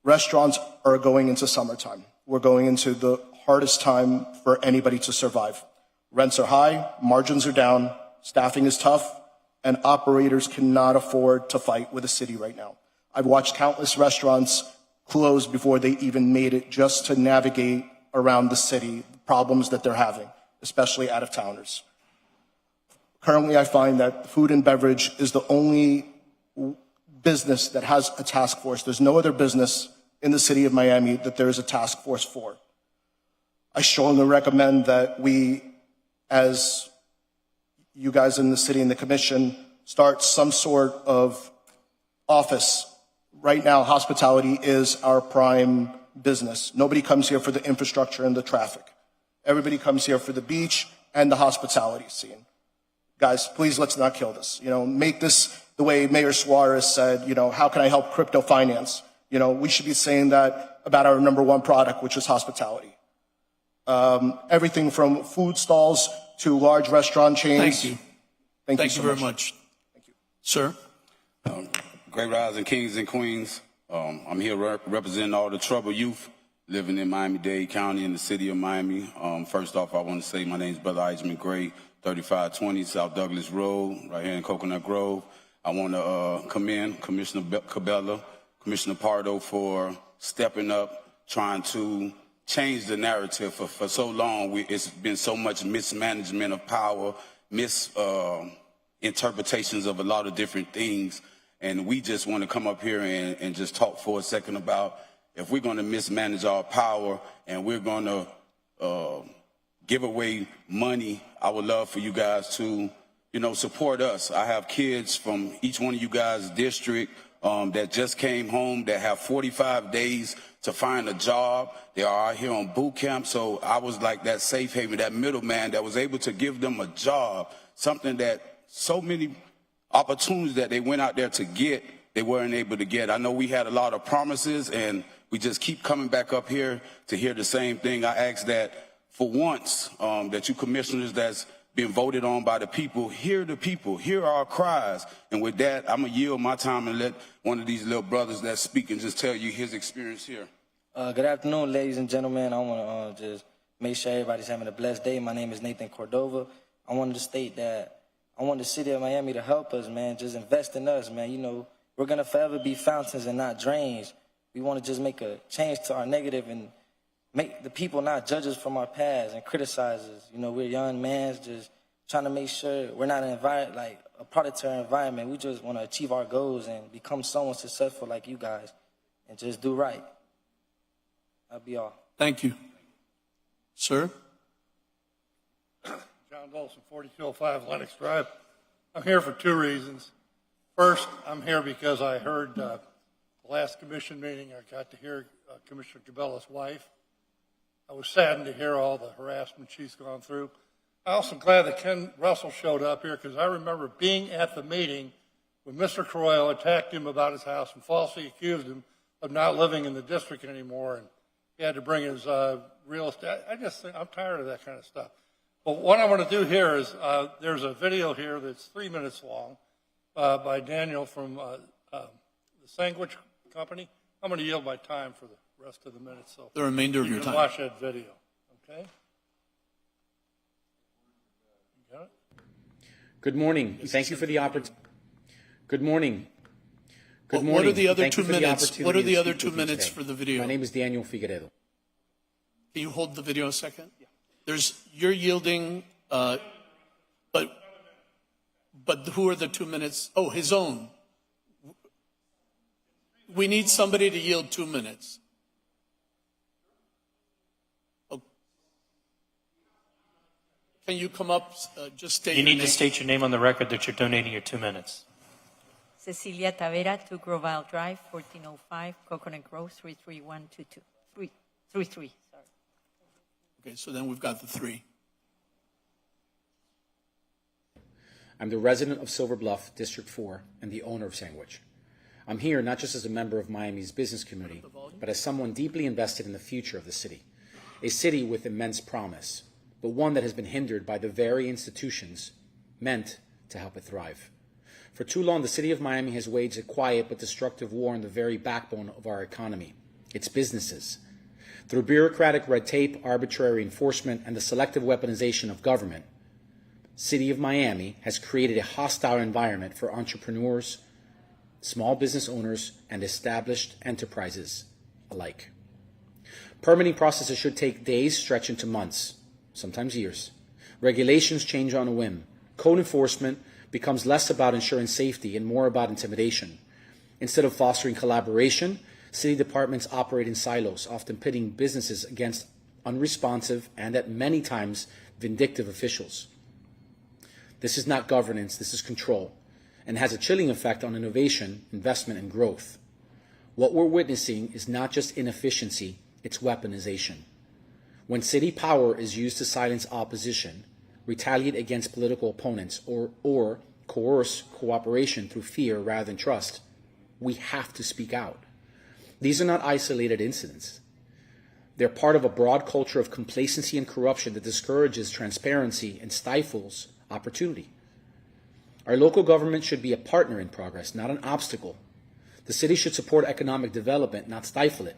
Restaurants are going into summertime. We're going into the hardest time for anybody to survive. Rents are high, margins are down, staffing is tough, and operators cannot afford to fight with the city right now. I've watched countless restaurants close before they even made it just to navigate around the city, the problems that they're having, especially out-of-towners. Currently, I find that food and beverage is the only business that has a task force. There's no other business in the city of Miami that there is a task force for. I strongly recommend that we, as you guys in the city and the commission, start some sort of office. Right now, hospitality is our prime business. Nobody comes here for the infrastructure and the traffic. Everybody comes here for the beach and the hospitality scene. Guys, please let's not kill this. Make this the way Mayor Suarez said, how can I help crypto finance? We should be saying that about our number one product, which is hospitality. Everything from food stalls to large restaurant chains. Thank you. Thank you very much. Thank you. Sir? Great rising kings and queens. I'm here representing all the troubled youth living in Miami-Dade County in the city of Miami. First off, I want to say my name is Brother Isaacman Gray, 3520 South Douglas Road, right here in Coconut Grove. I want to commend Commissioner Cabela, Commissioner Pardo for stepping up, trying to change the narrative. For so long, it's been so much mismanagement of power, misinterpretations of a lot of different things. And we just want to come up here and just talk for a second about if we're going to mismanage our power and we're going to give away money, I would love for you guys to, support us. I have kids from each one of you guys' district that just came home that have 45 days to find a job. They are out here on boot camp. So I was like that safe haven, that middleman that was able to give them a job, something that so many opportunities that they went out there to get, they weren't able to get. I know we had a lot of promises and we just keep coming back up here to hear the same thing. I ask that for once, that you commissioners that's been voted on by the people, hear our cries. And with that, I'm going to yield my time and let one of these little brothers that speak and just tell you his experience here. Good afternoon, ladies and gentlemen. I want to just make sure everybody's having a blessed day. My name is Nathan Cordova. I wanted to state that I want the city of Miami to help us, man. Just invest in us, man. We're going to forever be fountains and not drains. We want to just make a change to our negative and make the people not judge us from our past and criticize us. We're young men just trying to make sure we're not a product to our environment. We just want to achieve our goals and become someone successful like you guys and just do right. That'll be all. Thank you. Sir? John Dolson, 4205 Lennox Drive. I'm here for two reasons. First, I'm here because I heard the last commission meeting, I got to hear Commissioner Cabela's wife. I was saddened to hear all the harassment she's gone through. I'm also glad that Ken Russell showed up here because I remember being at the meeting when Mr. Carroyo attacked him about his house and falsely accused him of not living in the district anymore, and he had to bring his real estate. I just think I'm tired of that kind of stuff. But what I want to do here is there's a video here that's 3 minutes long by Daniel from the Sandwich Company. I'm going to yield my time for the rest of the minutes. So the remainder of your you time. can watch that video, okay? Good morning. Thank you for the opportunity. Good morning. Good morning. What are the other Thank you 2 for the minutes? opportunity What are to the other speak 2 with you minutes today. for the video? My name is Daniel Figueredo. Can you hold the video a second? You're yielding, but who are the 2 minutes? Oh, his own. We need somebody to yield 2 minutes. Oh. Can you come up, just state You your need name? to state your name on the record that you're donating your 2 minutes. Cecilia Tavera, 2 Grovile Drive, 1405, Coconut Grove, 33122. 33, sorry. Okay, so then we've got the 3. I'm the resident of Silver Bluff, District 4, and the owner of Sandwich. I'm here not just as a member of Miami's business community, but as someone deeply invested in the future of the city. A city with immense promise, but one that has been hindered by the very institutions meant to help it thrive. For too long, the city of Miami has waged a quiet but destructive war on the very backbone of our economy, its businesses. Through bureaucratic red tape, arbitrary enforcement, and the selective weaponization of government, City of Miami has created a hostile environment for entrepreneurs, small business owners, and established enterprises alike. Permitting processes should take days, stretch into months, sometimes years. Regulations change on a whim. Code enforcement becomes less about ensuring safety and more about intimidation. Instead of fostering collaboration, city departments operate in silos, often pitting businesses against unresponsive and at many times vindictive officials. This is not governance, this is control, and has a chilling effect on innovation, investment, and growth. What we're witnessing is not just inefficiency, it's weaponization. When city power is used to silence opposition, retaliate against political opponents, or coerce cooperation through fear rather than trust, we have to speak out. These are not isolated incidents. They're part of a broad culture of complacency and corruption that discourages transparency and stifles opportunity. Our local government should be a partner in progress, not an obstacle. The city should support economic development, not stifle it.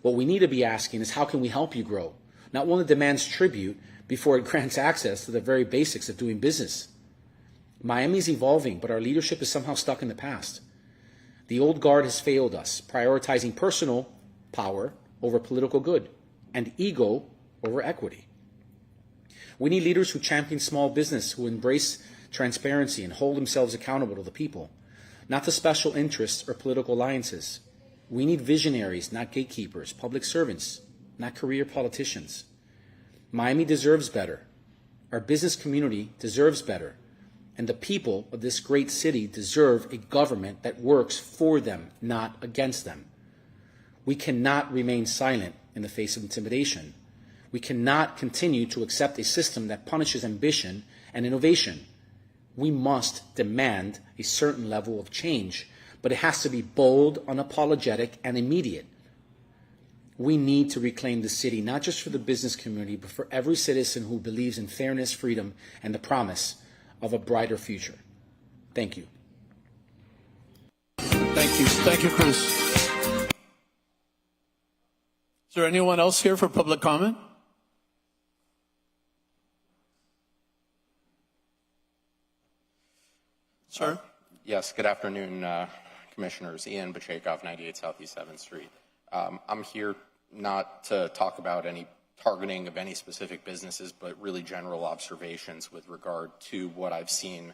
What we need to be asking is, how can we help you grow? Not one that demands tribute before it grants access to the very basics of doing business. Miami's evolving, but our leadership is somehow stuck in the past. The old guard has failed us, prioritizing personal power over political good and ego over equity. We need leaders who champion small business, who embrace transparency and hold themselves accountable to the people, not to special interests or political alliances. We need visionaries, not gatekeepers, public servants, not career politicians. Miami deserves better. Our business community deserves better. And the people of this great city deserve a government that works for them, not against them. We cannot remain silent in the face of intimidation. We cannot continue to accept a system that punishes ambition and innovation. We must demand a certain level of change, but it has to be bold, unapologetic, and immediate. We need to reclaim the city, not just for the business community, but for every citizen who believes in fairness, freedom, and the promise of a brighter future. Thank you. Thank you. Thank you, Cruz. Is there anyone else here for public comment? Sir? Yes, good afternoon, Commissioners. Ian Bachakov, 98 Southeast 7th Street. I'm here not to talk about any targeting of any specific businesses, but really general observations with regard to what I've seen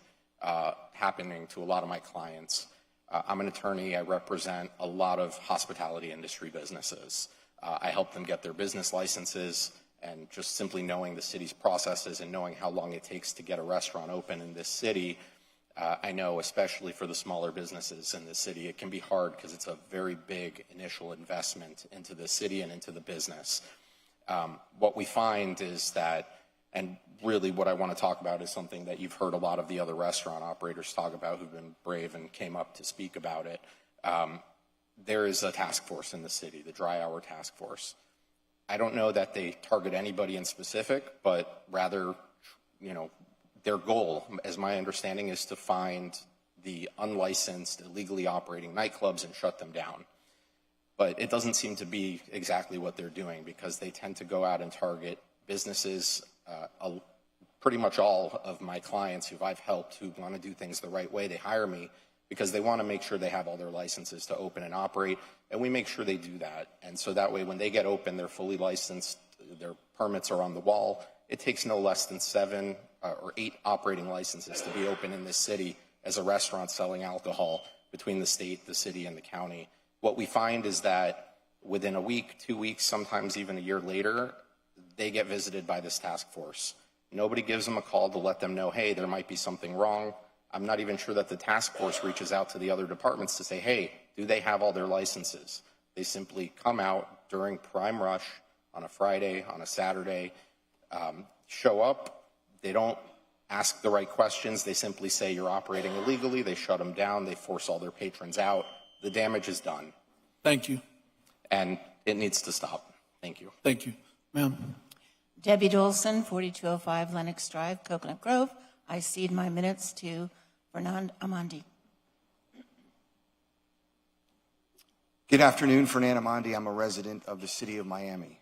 happening to a lot of my clients. I'm an attorney. I represent a lot of hospitality industry businesses. I help them get their business licenses, and just simply knowing the city's processes and knowing how long it takes to get a restaurant open in this city, I know, especially for the smaller businesses in the city, it can be hard because it's a very big initial investment into the city and into the business. What we find is that, and really what I want to talk about is something that you've heard a lot of the other restaurant operators talk about who've been brave and came up to speak about it. There is a task force in the city, the Dry Hour Task Force. I don't know that they target anybody in specific, but rather, their goal, as my understanding, is to find the unlicensed, illegally operating nightclubs and shut them down. But it doesn't seem to be exactly what they're doing, because they tend to go out and target businesses pretty much all of my clients who I've helped who want to do things the right way, they hire me because they want to make sure they have all their licenses to open and operate, and we make sure they do that. And so that way, when they get open, they're fully licensed, their permits are on the wall. It takes no less than 7 or 8 operating licenses to be open in this city as a restaurant selling alcohol between the state, the city, and the county. What we find is that within a week, 2 weeks, sometimes even a year later, they get visited by this task force. Nobody gives them a call to let them know, hey, there might be something wrong. I'm not even sure that the task force reaches out to the other departments to say, hey, do they have all their licenses? They simply come out during prime rush on a Friday, on a Saturday, show up. They don't ask the right questions. They simply say you're operating illegally. They shut them down. They force all their patrons out. The damage is done. Thank you. And it needs to stop. Thank you. Thank you. Ma'am. Debbie Dolson, 4205 Lennox Drive, Coconut Grove. I cede my minutes to Fernand Amandi. Good afternoon, Fernand Amandi. I'm a resident of the city of Miami.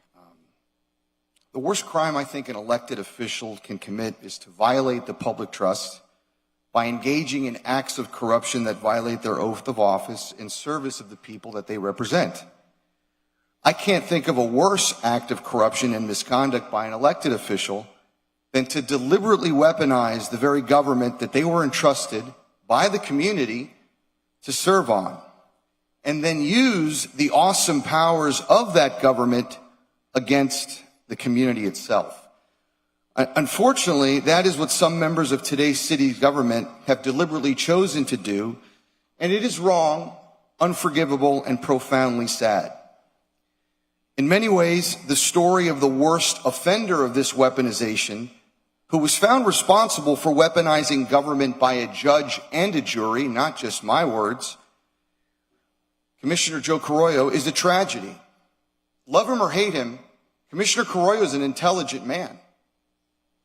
The worst crime I think an elected official can commit is to violate the public trust by engaging in acts of corruption that violate their oath of office in service of the people that they represent. I can't think of a worse act of corruption and misconduct by an elected official than to deliberately weaponize the very government that they were entrusted by the community to serve on, and then use the awesome powers of that government against the community itself. Unfortunately, that is what some members of today's city government have deliberately chosen to do, and it is wrong, unforgivable, and profoundly sad. In many ways, the story of the worst offender of this weaponization, who was found responsible for weaponizing government by a judge and a jury, not just my words, Commissioner Joe Carollo, is a tragedy. Love him or hate him, Commissioner Carollo is an intelligent man.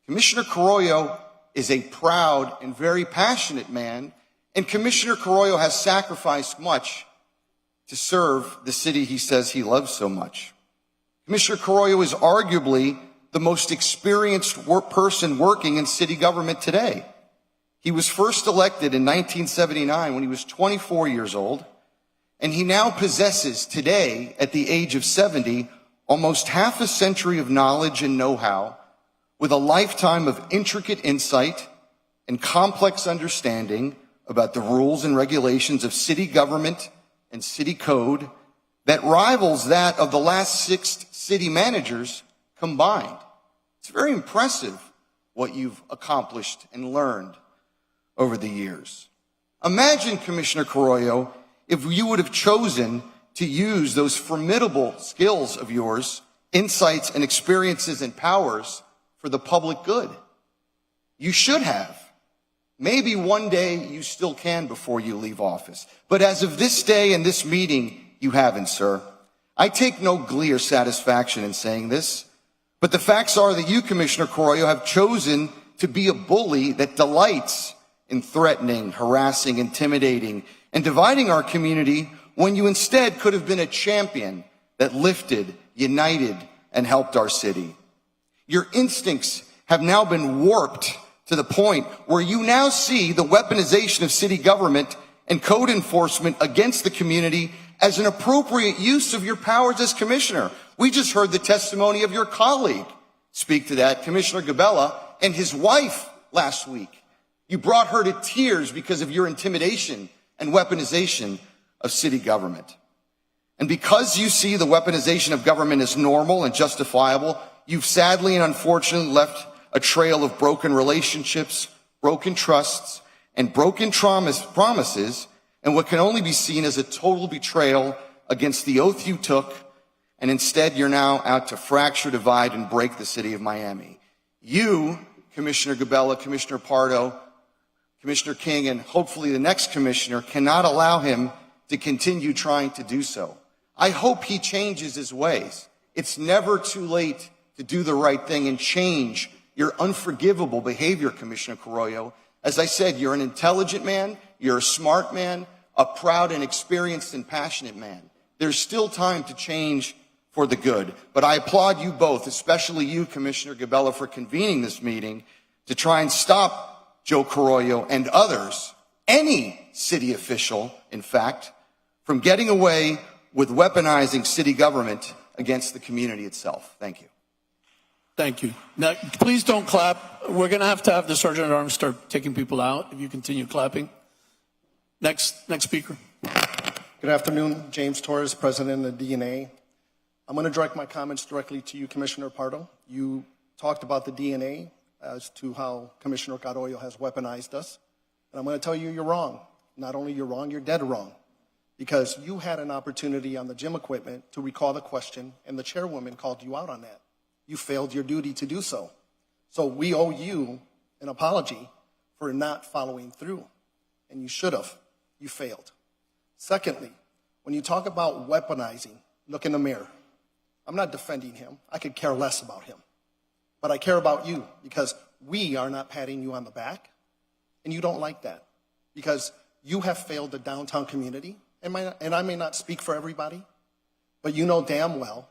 Commissioner Carollo is a proud and very passionate man, and Commissioner Carollo has sacrificed much to serve the city he says he loves so much. Commissioner Carollo is arguably the most experienced person working in city government today. He was first elected in 1979 when he was 24 years old, and he now possesses today, at the age of 70, almost half a century of knowledge and know-how, with a lifetime of intricate insight and complex understanding about the rules and regulations of city government and city code that rivals that of the last 6 city managers combined. It's very impressive what you've accomplished and learned over the years. Imagine, Commissioner Carollo, if you would have chosen to use those formidable skills of yours, insights and experiences and powers for the public good. You should have. Maybe one day you still can before you leave office. But as of this day and this meeting, you haven't, sir. I take no glee or satisfaction in saying this, but the facts are that you, Commissioner Carollo, have chosen to be a bully that delights in threatening, harassing, intimidating, and dividing our community when you instead could have been a champion that lifted, united, and helped our city. Your instincts have now been warped to the point where you now see the weaponization of city government and code enforcement against the community as an appropriate use of your powers as commissioner. We just heard the testimony of your colleague speak to that, Commissioner Gabella, and his wife last week. You brought her to tears because of your intimidation and weaponization of city government. And because you see the weaponization of government as normal and justifiable, you've sadly and unfortunately left a trail of broken relationships, broken trusts, and broken promises, and what can only be seen as a total betrayal against the oath you took, and instead you're now out to fracture, divide, and break the city of Miami. You, Commissioner Gabella, Commissioner Pardo, Commissioner King, and hopefully the next commissioner cannot allow him to continue trying to do so. I hope he changes his ways. It's never too late to do the right thing and change your unforgivable behavior, Commissioner Carollo. As I said, you're an intelligent man, you're a smart man, a proud and experienced and passionate man. There's still time to change for the good. But I applaud you both, especially you, Commissioner Gabella, for convening this meeting to try and stop Joe Carollo and others, any city official, in fact, from getting away with weaponizing city government against the community itself. Thank you. Thank you. Now, please don't clap. We're going to have the Sergeant at Arms start taking people out if you continue clapping. Next speaker. Good afternoon, James Torres, President of the DNA. I'm going to direct my comments directly to you, Commissioner Pardo. You talked about the DNA as to how Commissioner Carollo has weaponized us. And I'm going to tell you you're wrong. Not only you're wrong, you're dead wrong. Because you had an opportunity on the gym equipment to recall the question, and the chairwoman called you out on that. You failed your duty to do so. So we owe you an apology for not following through. And you should have. You failed. Secondly, when you talk about weaponizing, look in the mirror. I'm not defending him. I could care less about him. But I care about you because we are not patting you on the back. And you don't like that because you have failed the downtown community. And I may not speak for everybody, but you know damn well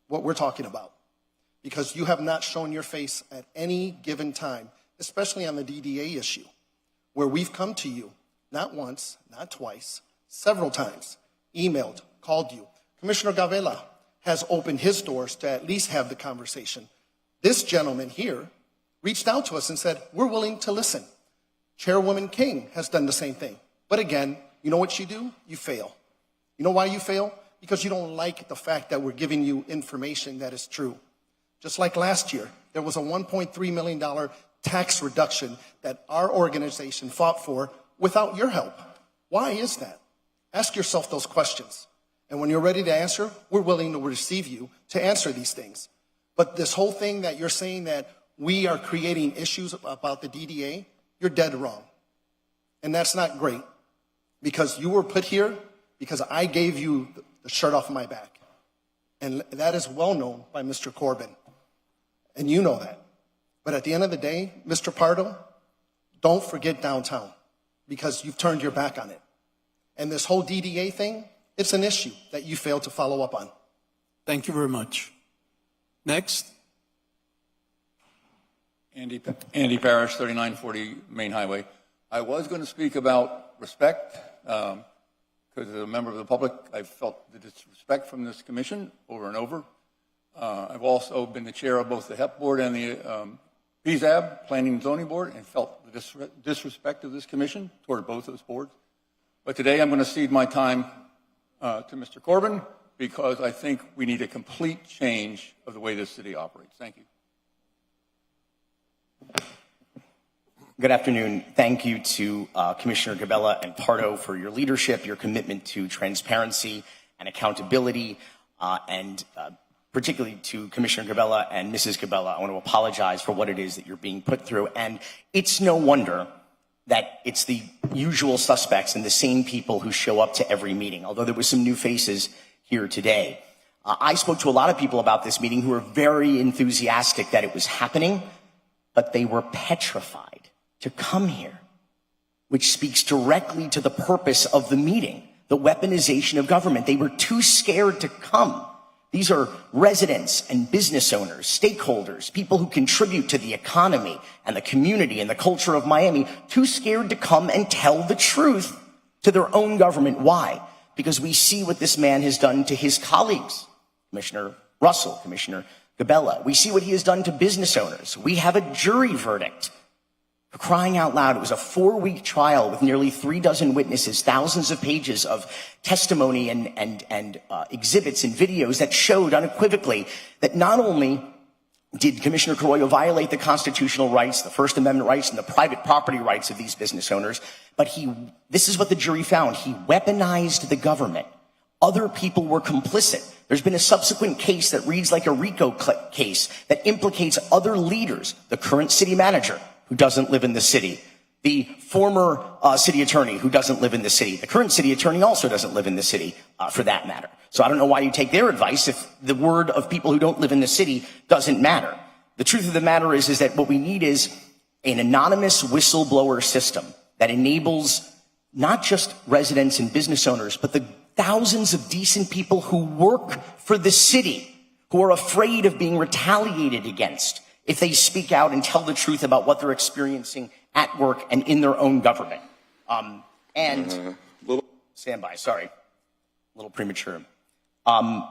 what we're talking about. Because you have not shown your face at any given time, especially on the DDA issue, where we've come to you, not once, not twice, several times, emailed, called you. Commissioner Gavela has opened his doors to at least have the conversation. This gentleman here reached out to us and said, we're willing to listen. Chairwoman King has done the same thing. But again, you know what you do? You fail. You know why you fail? Because you don't like the fact that we're giving you information that is true. Just like last year, there was a $1.3 million tax reduction that our organization fought for without your help. Why is that? Ask yourself those questions. And when you're ready to answer, we're willing to receive you to answer these things. But this whole thing that you're saying that we are creating issues about the DDA, you're dead wrong. And that's not great because you were put here because I gave you the shirt off my back. And that is well known by Mr. Corbin. And you know that. But at the end of the day, Mr. Pardo, don't forget downtown because you've turned your back on it. And this whole DDA thing, it's an issue that you failed to follow up on. Thank you very much. Next. Andy Parrish, 3940 Main Highway. I was going to speak about respect because as a member of the public, I've felt the disrespect from this commission over and over. I've also been the chair of both the HEP board and the PZAB, Planning and Zoning Board, and felt the disrespect of this commission toward both those boards. But today I'm going to cede my time to Mr. Corbin because I think we need a complete change of the way this city operates. Thank you. Good afternoon. Thank you to Commissioner Gabella and Pardo for your leadership, your commitment to transparency and accountability, and particularly to Commissioner Gabella and Mrs. Gabella. I want to apologize for what it is that you're being put through. And it's no wonder that it's the usual suspects and the same people who show up to every meeting, although there were some new faces here today. I spoke to a lot of people about this meeting who were very enthusiastic that it was happening, but they were petrified to come here, which speaks directly to the purpose of the meeting, the weaponization of government. They were too scared to come. These are residents and business owners, stakeholders, people who contribute to the economy and the community and the culture of Miami, too scared to come and tell the truth to their own government. Why? Because we see what this man has done to his colleagues, Commissioner Russell, Commissioner Gabella. We see what he has done to business owners. We have a jury verdict. For crying out loud, it was a 4-week trial with nearly 36 witnesses, thousands of pages of testimony and exhibits and videos that showed unequivocally that not only did Commissioner Carollo violate the constitutional rights, the First Amendment rights, and the private property rights of these business owners, but this is what the jury found. He weaponized the government. Other people were complicit. There's been a subsequent case that reads like a RICO case that implicates other leaders, the current city manager, who doesn't live in the city, the former city attorney who doesn't live in the city, the current city attorney also doesn't live in the city, for that matter. So I don't know why you take their advice if the word of people who don't live in the city doesn't matter. The truth of the matter is that what we need is an anonymous whistleblower system that enables not just residents and business owners, but the thousands of decent people who work for the city, who are afraid of being retaliated against if they speak out and tell the truth about what they're experiencing at work and in their own government. Stand by, sorry, a little premature. And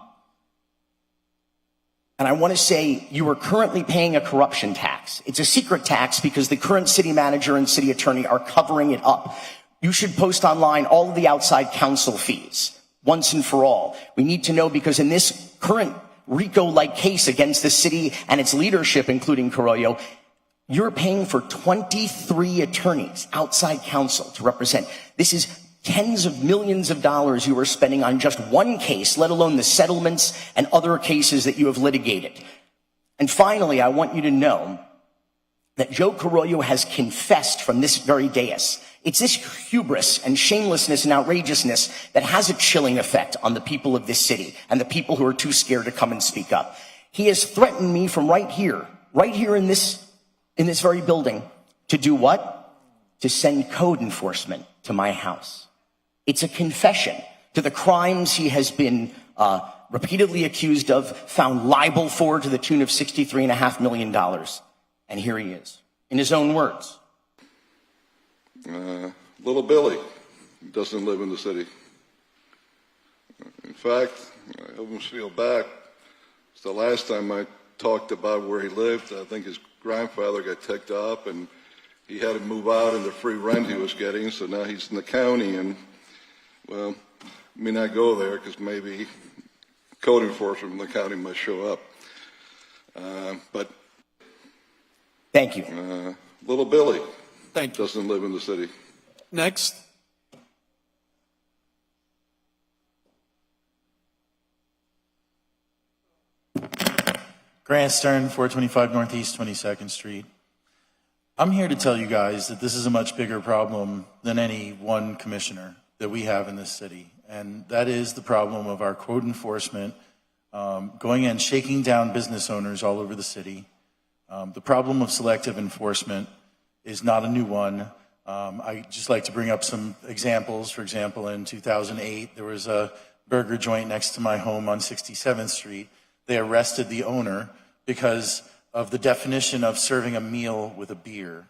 I want to say you are currently paying a corruption tax. It's a secret tax because the current city manager and city attorney are covering it up. You should post online all of the outside counsel fees once and for all. We need to know because in this current RICO-like case against the city and its leadership, including Carollo, you're paying for 23 attorneys, outside counsel, to represent. This is tens of millions of dollars you are spending on just one case, let alone the settlements and other cases that you have litigated. And finally, I want you to know that Joe Carollo has confessed from this very dais. It's this hubris and shamelessness and outrageousness that has a chilling effect on the people of this city and the people who are too scared to come and speak up. He has threatened me from right here in this very building, to do what? To send code enforcement to my house. It's a confession to the crimes he has been repeatedly accused of, found liable for to the tune of $63.5 million. And here he is, in his own words. Little Billy doesn't live in the city. In fact, I almost feel back. It's the last time I talked about where he lived. I think his grandfather got ticked off and he had to move out in the free rent he was getting, so now he's in the county and, well, may not go there because maybe code enforcement from the county might show up. But thank you. Little Billy Thank you. doesn't live in the city. Next. Grant Stern, 425 Northeast 22nd Street. I'm here to tell you guys that this is a much bigger problem than any one commissioner that we have in this city. And that is the problem of our code enforcement going and shaking down business owners all over the city. The problem of selective enforcement is not a new one. I just like to bring up some examples. For example, in 2008, there was a burger joint next to my home on 67th Street. They arrested the owner because of the definition of serving a meal with a beer,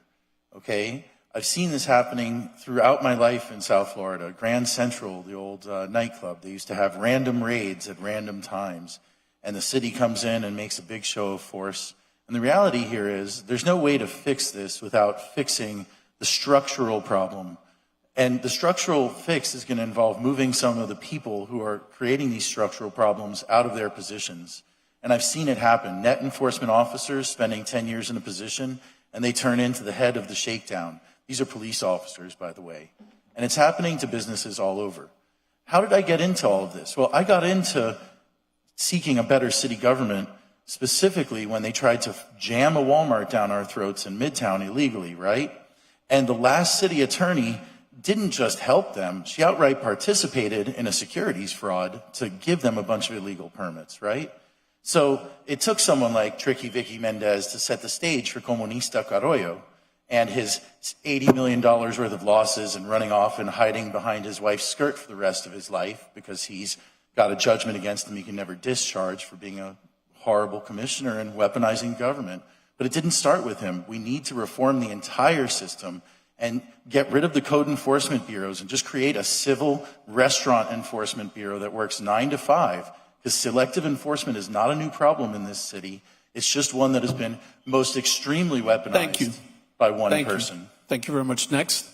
okay? I've seen this happening throughout my life in South Florida. Grand Central, the old nightclub, they used to have random raids at random times, and the city comes in and makes a big show of force. And the reality here is there's no way to fix this without fixing the structural problem. And the structural fix is going to involve moving some of the people who are creating these structural problems out of their positions. And I've seen it happen. Net enforcement officers spending 10 years in a position, and they turn into the head of the shakedown. These are police officers, by the way. And it's happening to businesses all over. How did I get into all of this? Well, I got into seeking a better city government specifically when they tried to jam a Walmart down our throats in Midtown illegally, right? And the last city attorney didn't just help them, she outright participated in a securities fraud to give them a bunch of illegal permits, right? So it took someone like Tricky Vicky Mendez to set the stage for Comunista Carollo and his $80 million worth of losses and running off and hiding behind his wife's skirt for the rest of his life because he's got a judgment against him he can never discharge for being a horrible commissioner and weaponizing government. But it didn't start with him. We need to reform the entire system and get rid of the code enforcement bureaus and just create a civil restaurant enforcement bureau that works 9 to 5. Because selective enforcement is not a new problem in this city. It's just one that has been most extremely weaponized by one person. Thank you very much. Next.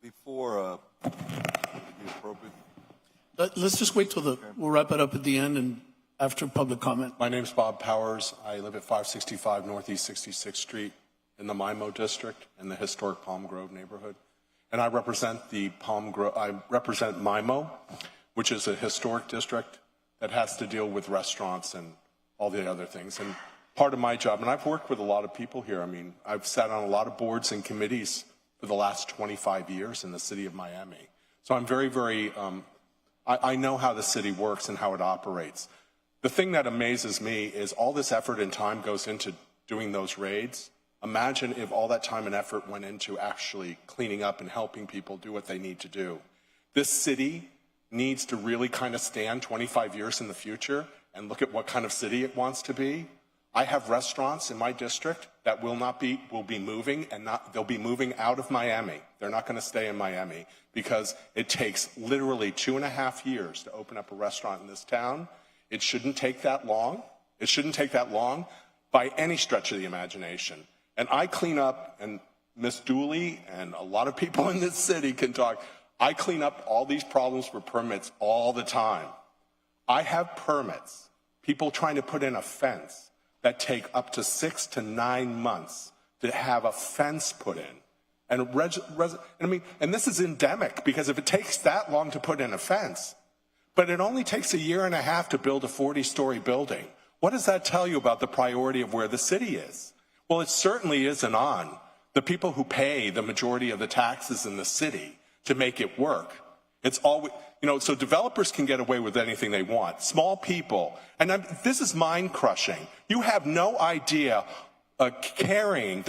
Before, would it be appropriate? Let's just wait till we'll wrap it up at the end and after public comment. My name's Bob Powers. I live at 565 Northeast 66th Street in the MIMO district in the historic Palm Grove neighborhood. And I represent MIMO, which is a historic district that has to deal with restaurants and all the other things. And part of my job, and I've worked with a lot of people here. I mean, I've sat on a lot of boards and committees for the last 25 years in the city of Miami. So I'm very, I know how the city works and how it operates. The thing that amazes me is all this effort and time goes into doing those raids. Imagine if all that time and effort went into actually cleaning up and helping people do what they need to do. This city needs to really kind of stand 25 years in the future and look at what kind of city it wants to be. I have restaurants in my district that will be moving, and they'll be moving out of Miami. They're not going to stay in Miami because it takes literally 2.5 years to open up a restaurant in this town. It shouldn't take that long. It shouldn't take that long by any stretch of the imagination. And I clean up, and Miss Dooley and a lot of people in this city can talk, I clean up all these problems for permits all the time. I have permits, people trying to put in a fence that take up to 6 to 9 months to have a fence put in. And this is endemic, because if it takes that long to put in a fence, but it only takes 1.5 years to build a 40-story building, what does that tell you about the priority of where the city is? Well, it certainly isn't on the people who pay the majority of the taxes in the city to make it work. It's all, so developers can get away with anything they want. Small people, and this is mind crushing. You have no idea the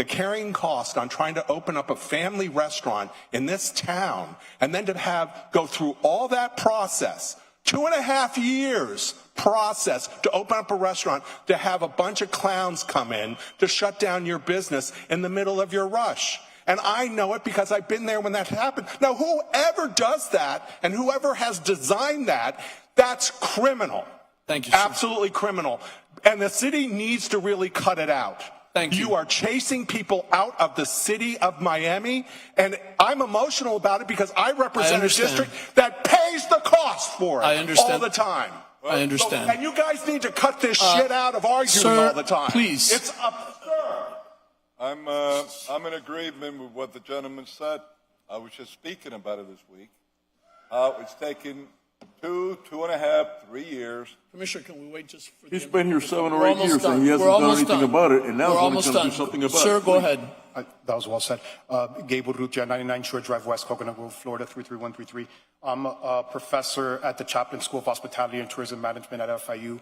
carrying cost on trying to open up a family restaurant in this town, and then to go through all that process, 2.5 years process to open up a restaurant, to have a bunch of clowns come in to shut down your business in the middle of your rush. And I know it because I've been there when that happened. Now, whoever does that and whoever has designed that, that's criminal. Thank you, sir. Absolutely criminal. And the city needs to really cut it out. Thank you. You are chasing people out of the city of Miami, and I'm emotional about it because I represent a district that pays the cost for it all the time. I understand. And you guys need to cut this shit out of arguing all the time. Please. It's absurd. I'm in agreement with what the gentleman said. I was just speaking about it this week. It's taken 2.5, 3 years. Commissioner, can we wait just for He's been here 7 or 8 years and he hasn't done anything about it, and now he's going to do something about it. Sir, go ahead. That was well said. Gable Rutia, 99 Shore Drive West, Coconut Grove, Florida, 33133. I'm a professor at the Chaplin School of Hospitality and Tourism Management at FIU.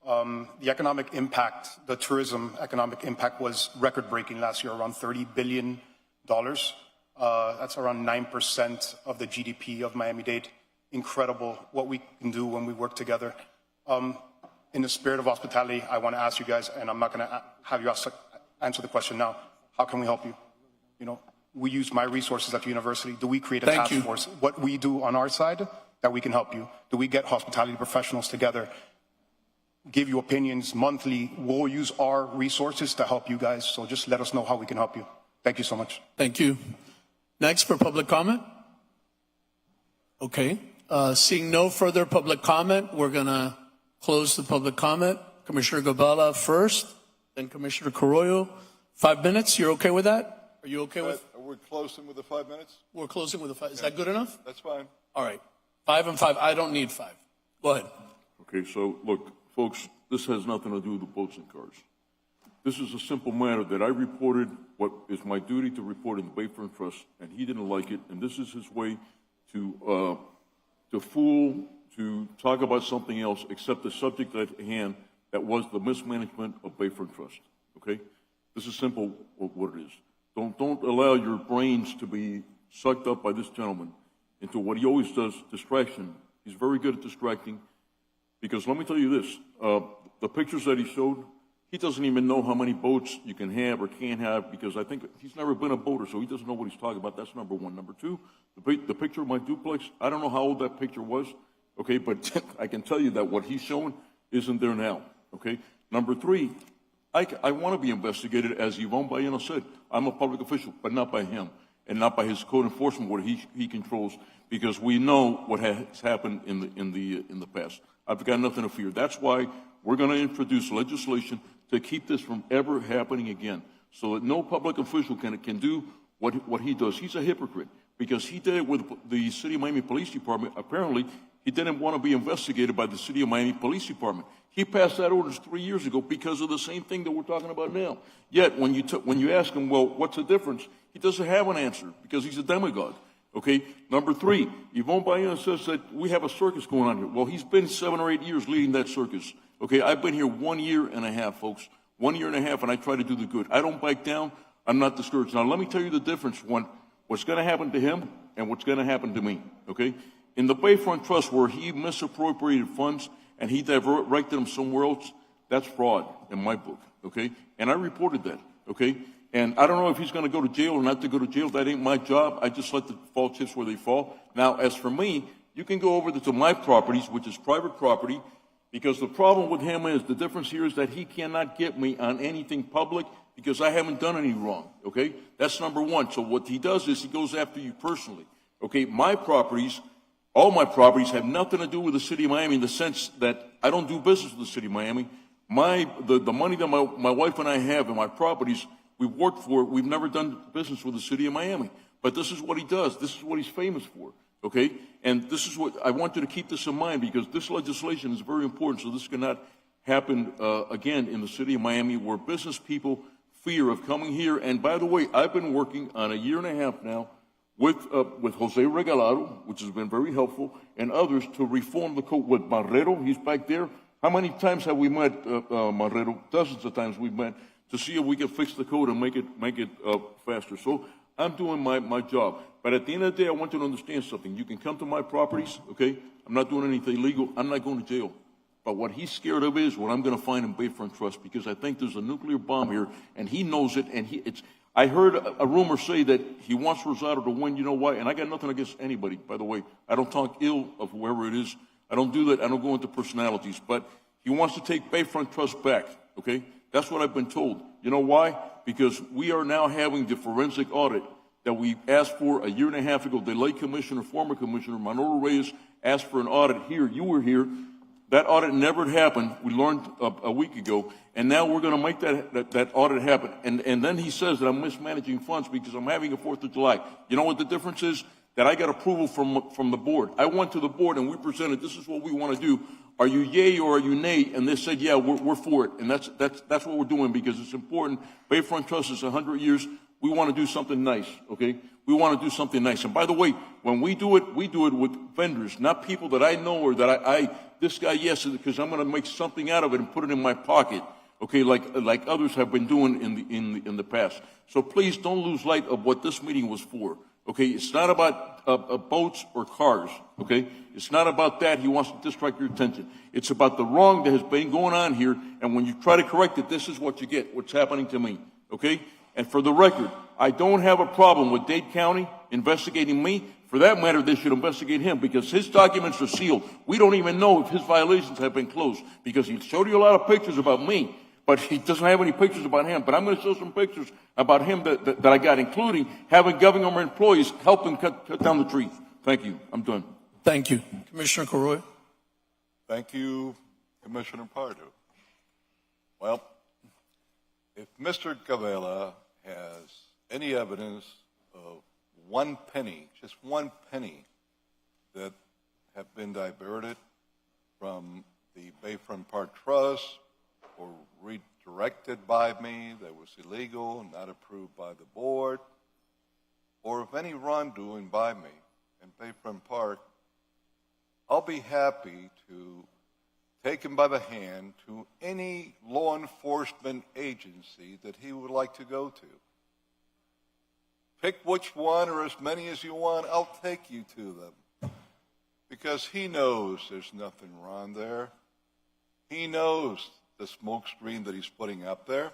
The economic impact, the tourism economic impact was record-breaking last year, around $30 billion. That's around 9% of the GDP of Miami-Dade. Incredible what we can do when we work together. In the spirit of hospitality, I want to ask you guys, and I'm not going to have you answer the question now, how can we help you? We use my resources at the university. Do we create a task force? What we do on our side that we can help you? Do we get hospitality professionals together, give you opinions monthly? We'll use our resources to help you guys. So just let us know how we can help you. Thank you so much. Thank you. Next for public comment. Okay. Seeing no further public comment, we're going to close the public comment. Commissioner Gabala first, then Commissioner Carollo. 5 minutes. You're okay with that? Are you okay with? We're closing with the 5 minutes? We're closing with the 5. Is that good enough? That's fine. All right. 5 and 5. I don't need 5. Go ahead. Okay, so look, folks, this has nothing to do with the boats and cars. This is a simple matter that I reported what is my duty to report in the Bayfront Trust, and he didn't like it, and this is his way to talk about something else except the subject at hand that was the mismanagement of Bayfront Trust, okay? This is simple what it is. Don't allow your brains to be sucked up by this gentleman into what he always does, distraction. He's very good at distracting, because let me tell you this, the pictures that he showed, he doesn't even know how many boats you can have or can't have, because I think he's never been a boater, so he doesn't know what he's talking about. That's number one. Number two, the picture of my duplex, I don't know how old that picture was, okay, but I can tell you that what he's showing isn't there now, okay? Number three, I want to be investigated, as Yvonne Balleno said. I'm a public official, but not by him, and not by his code enforcement, what he controls, because we know what has happened in the past. I've got nothing to fear. That's why we're going to introduce legislation to keep this from ever happening again, so that no public official can do what he does. He's a hypocrite, because he did it with the City of Miami Police Department. Apparently, he didn't want to be investigated by the City of Miami Police Department. He passed that ordinance 3 years ago because of the same thing that we're talking about now. Yet, when you ask him, well, what's the difference? He doesn't have an answer, because he's a demagogue. Okay. Number three, Yvonne Balleno says that we have a circus going on here. Well, he's been 7 or 8 years leading that circus. Okay. I've been here 1 year and a half, folks. 1 year and a half, and I try to do the good. I don't bite down. I'm not discouraged. Now, let me tell you the difference. What's going to happen to him and what's going to happen to me. Okay. In the Bayfront Trust, where he misappropriated funds and he directed them somewhere else, that's fraud in my book. okay? And I reported that, okay? And I don't know if he's going to go to jail or not to go to jail. That ain't my job. I just let the fall chips where they fall. Now, as for me, you can go over to my properties, which is private property, because the problem with him is, the difference here is that he cannot get me on anything public because I haven't done any wrong, okay? That's number one. So what he does is he goes after you personally, okay? My properties, all my properties have nothing to do with the city of Miami in the sense that I don't do business with the city of Miami. The money that my wife and I have in my properties, we've worked for, we've never done business with the city of Miami. But this is what he does. This is what he's famous for, okay? And this is what, I want you to keep this in mind because this legislation is very important, so this cannot happen again in the city of Miami where business people fear of coming here. And by the way, I've been working on a year and a half now with Jose Regalado, which has been very helpful, and others to reform the code. With Marrero, he's back there. How many times have we met, Marrero? Dozens of times we've met to see if we can fix the code and make it faster. So I'm doing my job. But at the end of the day, I want you to understand something. You can come to my properties, okay? I'm not doing anything illegal. I'm not going to jail. But what he's scared of is what I'm going to find in Bayfront Trust because I think there's a nuclear bomb here, and he knows it. And I heard a rumor say that he wants Rosado to win. You know why? And I got nothing against anybody, by the way. I don't talk ill of whoever it is. I don't do that. I don't go into personalities. But he wants to take Bayfront Trust back, okay? That's what I've been told. You know why? Because we are now having the forensic audit that we asked for a year and a half ago. The late commissioner, former commissioner, Manolo Reyes, asked for an audit here. You were here. That audit never happened. We learned a week ago. And now we're going to make that audit happen. And then he says that I'm mismanaging funds because I'm having a 4th of July. You know what the difference is? That I got approval from the board. I went to the board and we presented, this is what we want to do. Are you yay or are you nay? And they said, yeah, we're for it. And that's what we're doing because it's important. Bayfront Trust is 100 years. We want to do something nice, okay? We want to do something nice. And by the way, when we do it with vendors, not people that I know or that this guy, yes, because I'm going to make something out of it and put it in my pocket, okay, like others have been doing in the past. So please don't lose light of what this meeting was for, okay? It's not about boats or cars, okay? It's not about that. He wants to distract your attention. It's about the wrong that has been going on here, and when you try to correct it, this is what you get, what's happening to me, okay? And for the record, I don't have a problem with Dade County investigating me. For that matter, they should investigate him because his documents are sealed. We don't even know if his violations have been closed because he showed you a lot of pictures about me, but he doesn't have any pictures about him. But I'm going to show some pictures about him that I got, including having government employees help him cut down the trees. Thank you. I'm done. Thank you. Commissioner Corroy. Thank you, Commissioner Pardo. Well, if Mr. Cavella has any evidence of 1 penny, just 1 penny, that have been diverted from the Bayfront Park Trust or redirected by me that was illegal, not approved by the board, or of any wrongdoing by me in Bayfront Park, I'll be happy to take him by the hand to any law enforcement agency that he would like to go to. Pick which one or as many as you want, I'll take you to them. Because he knows there's nothing wrong there. He knows the smoke screen that he's putting up there.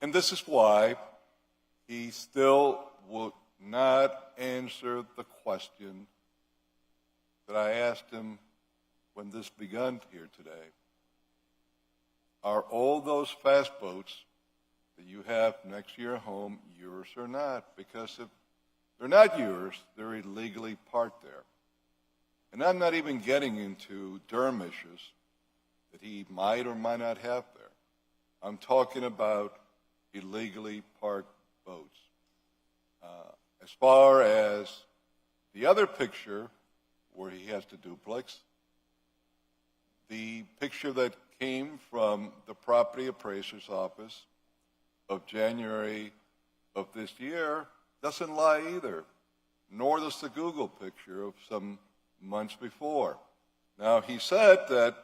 And this is why he still would not answer the question that I asked him when this began here today. Are all those fast boats that you have next to your home yours or not? Because if they're not yours, they're illegally parked there. And I'm not even getting into Durham issues that he might or might not have there. I'm talking about illegally parked boats. As far as the other picture where he has the duplex, the picture that came from the property appraiser's office of January of this year doesn't lie either, nor does the Google picture of some months before. Now, he said that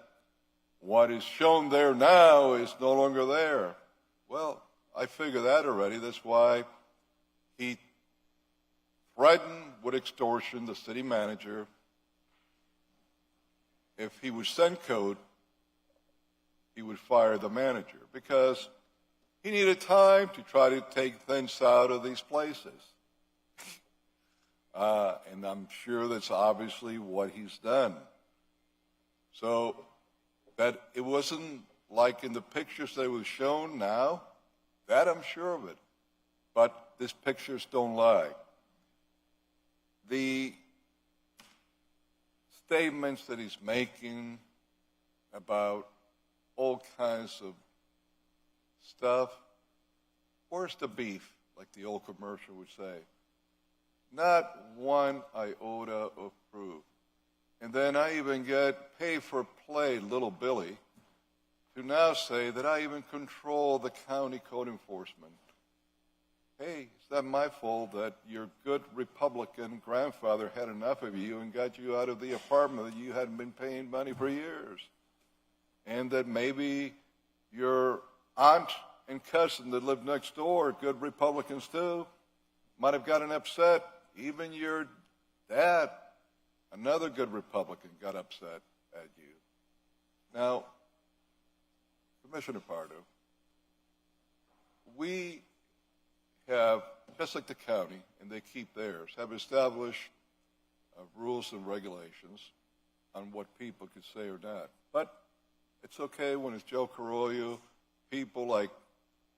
what is shown there now is no longer there. Well, I figure that already. That's why he threatened with extortion the city manager if he would send code he would fire the manager because he needed time to try to take things out of these places. And I'm sure that's obviously what he's done. So that it wasn't like in the pictures that was shown now, that I'm sure of it. But these pictures don't lie. The statements that he's making about all kinds of stuff, where's the beef, like the old commercial would say? Not one iota of proof. And then I even get pay-for-play little Billy to now say that I even control the county code enforcement. Hey, it's not my fault that your good Republican grandfather had enough of you and got you out of the apartment that you hadn't been paying money for years. And that maybe your aunt and cousin that lived next door, good Republicans too, might have gotten upset. Even your dad, another good Republican, got upset at you. Now, Commissioner Pardo, we have, just like the county, and they keep theirs, have established rules and regulations on what people could say or not. But it's okay when it's Joe Carollo, people like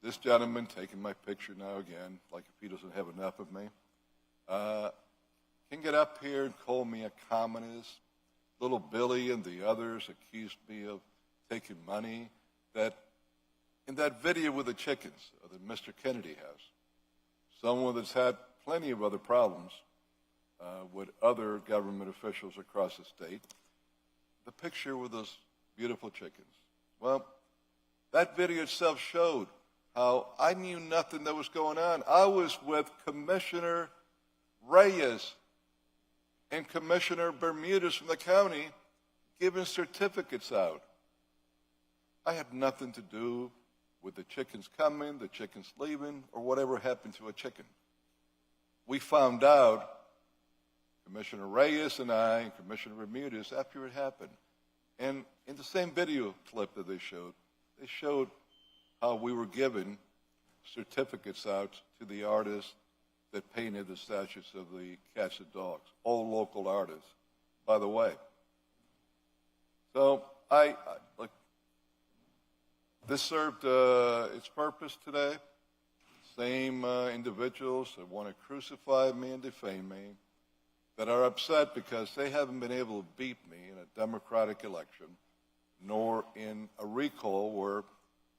this gentleman taking my picture now again, like if he doesn't have enough of me, can get up here and call me a communist. Little Billy and the others accused me of taking money. That in that video with the chickens that Mr. Kennedy has, someone that's had plenty of other problems with other government officials across the state, the picture with those beautiful chickens. Well, that video itself showed how I knew nothing that was going on. I was with Commissioner Reyes and Commissioner Bermudez from the county giving certificates out. I had nothing to do with the chickens coming, the chickens leaving, or whatever happened to a chicken. We found out, Commissioner Reyes and I and Commissioner Bermudez, after it happened. And in the same video clip that they showed how we were giving certificates out to the artists that painted the statues of the cats and dogs, all local artists, by the way. So look, this served its purpose today. Same individuals that want to crucify me and defame me, that are upset because they haven't been able to beat me in a democratic election, nor in a recall where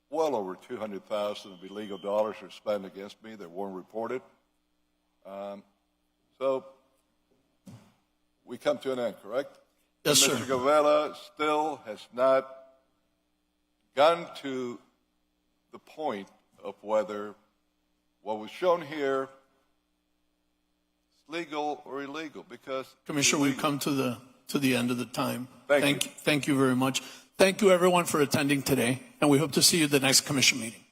well over 200,000 of illegal dollars are spent against me that weren't reported. So we come to an end, correct? Yes, sir. Mr. Gavella still has not gotten to the point of whether what was shown here is legal or illegal, because Commissioner, we've come to the end of the time. Thank you. Thank you very much. Thank you, everyone, for attending today, and we hope to see you at the next commission meeting.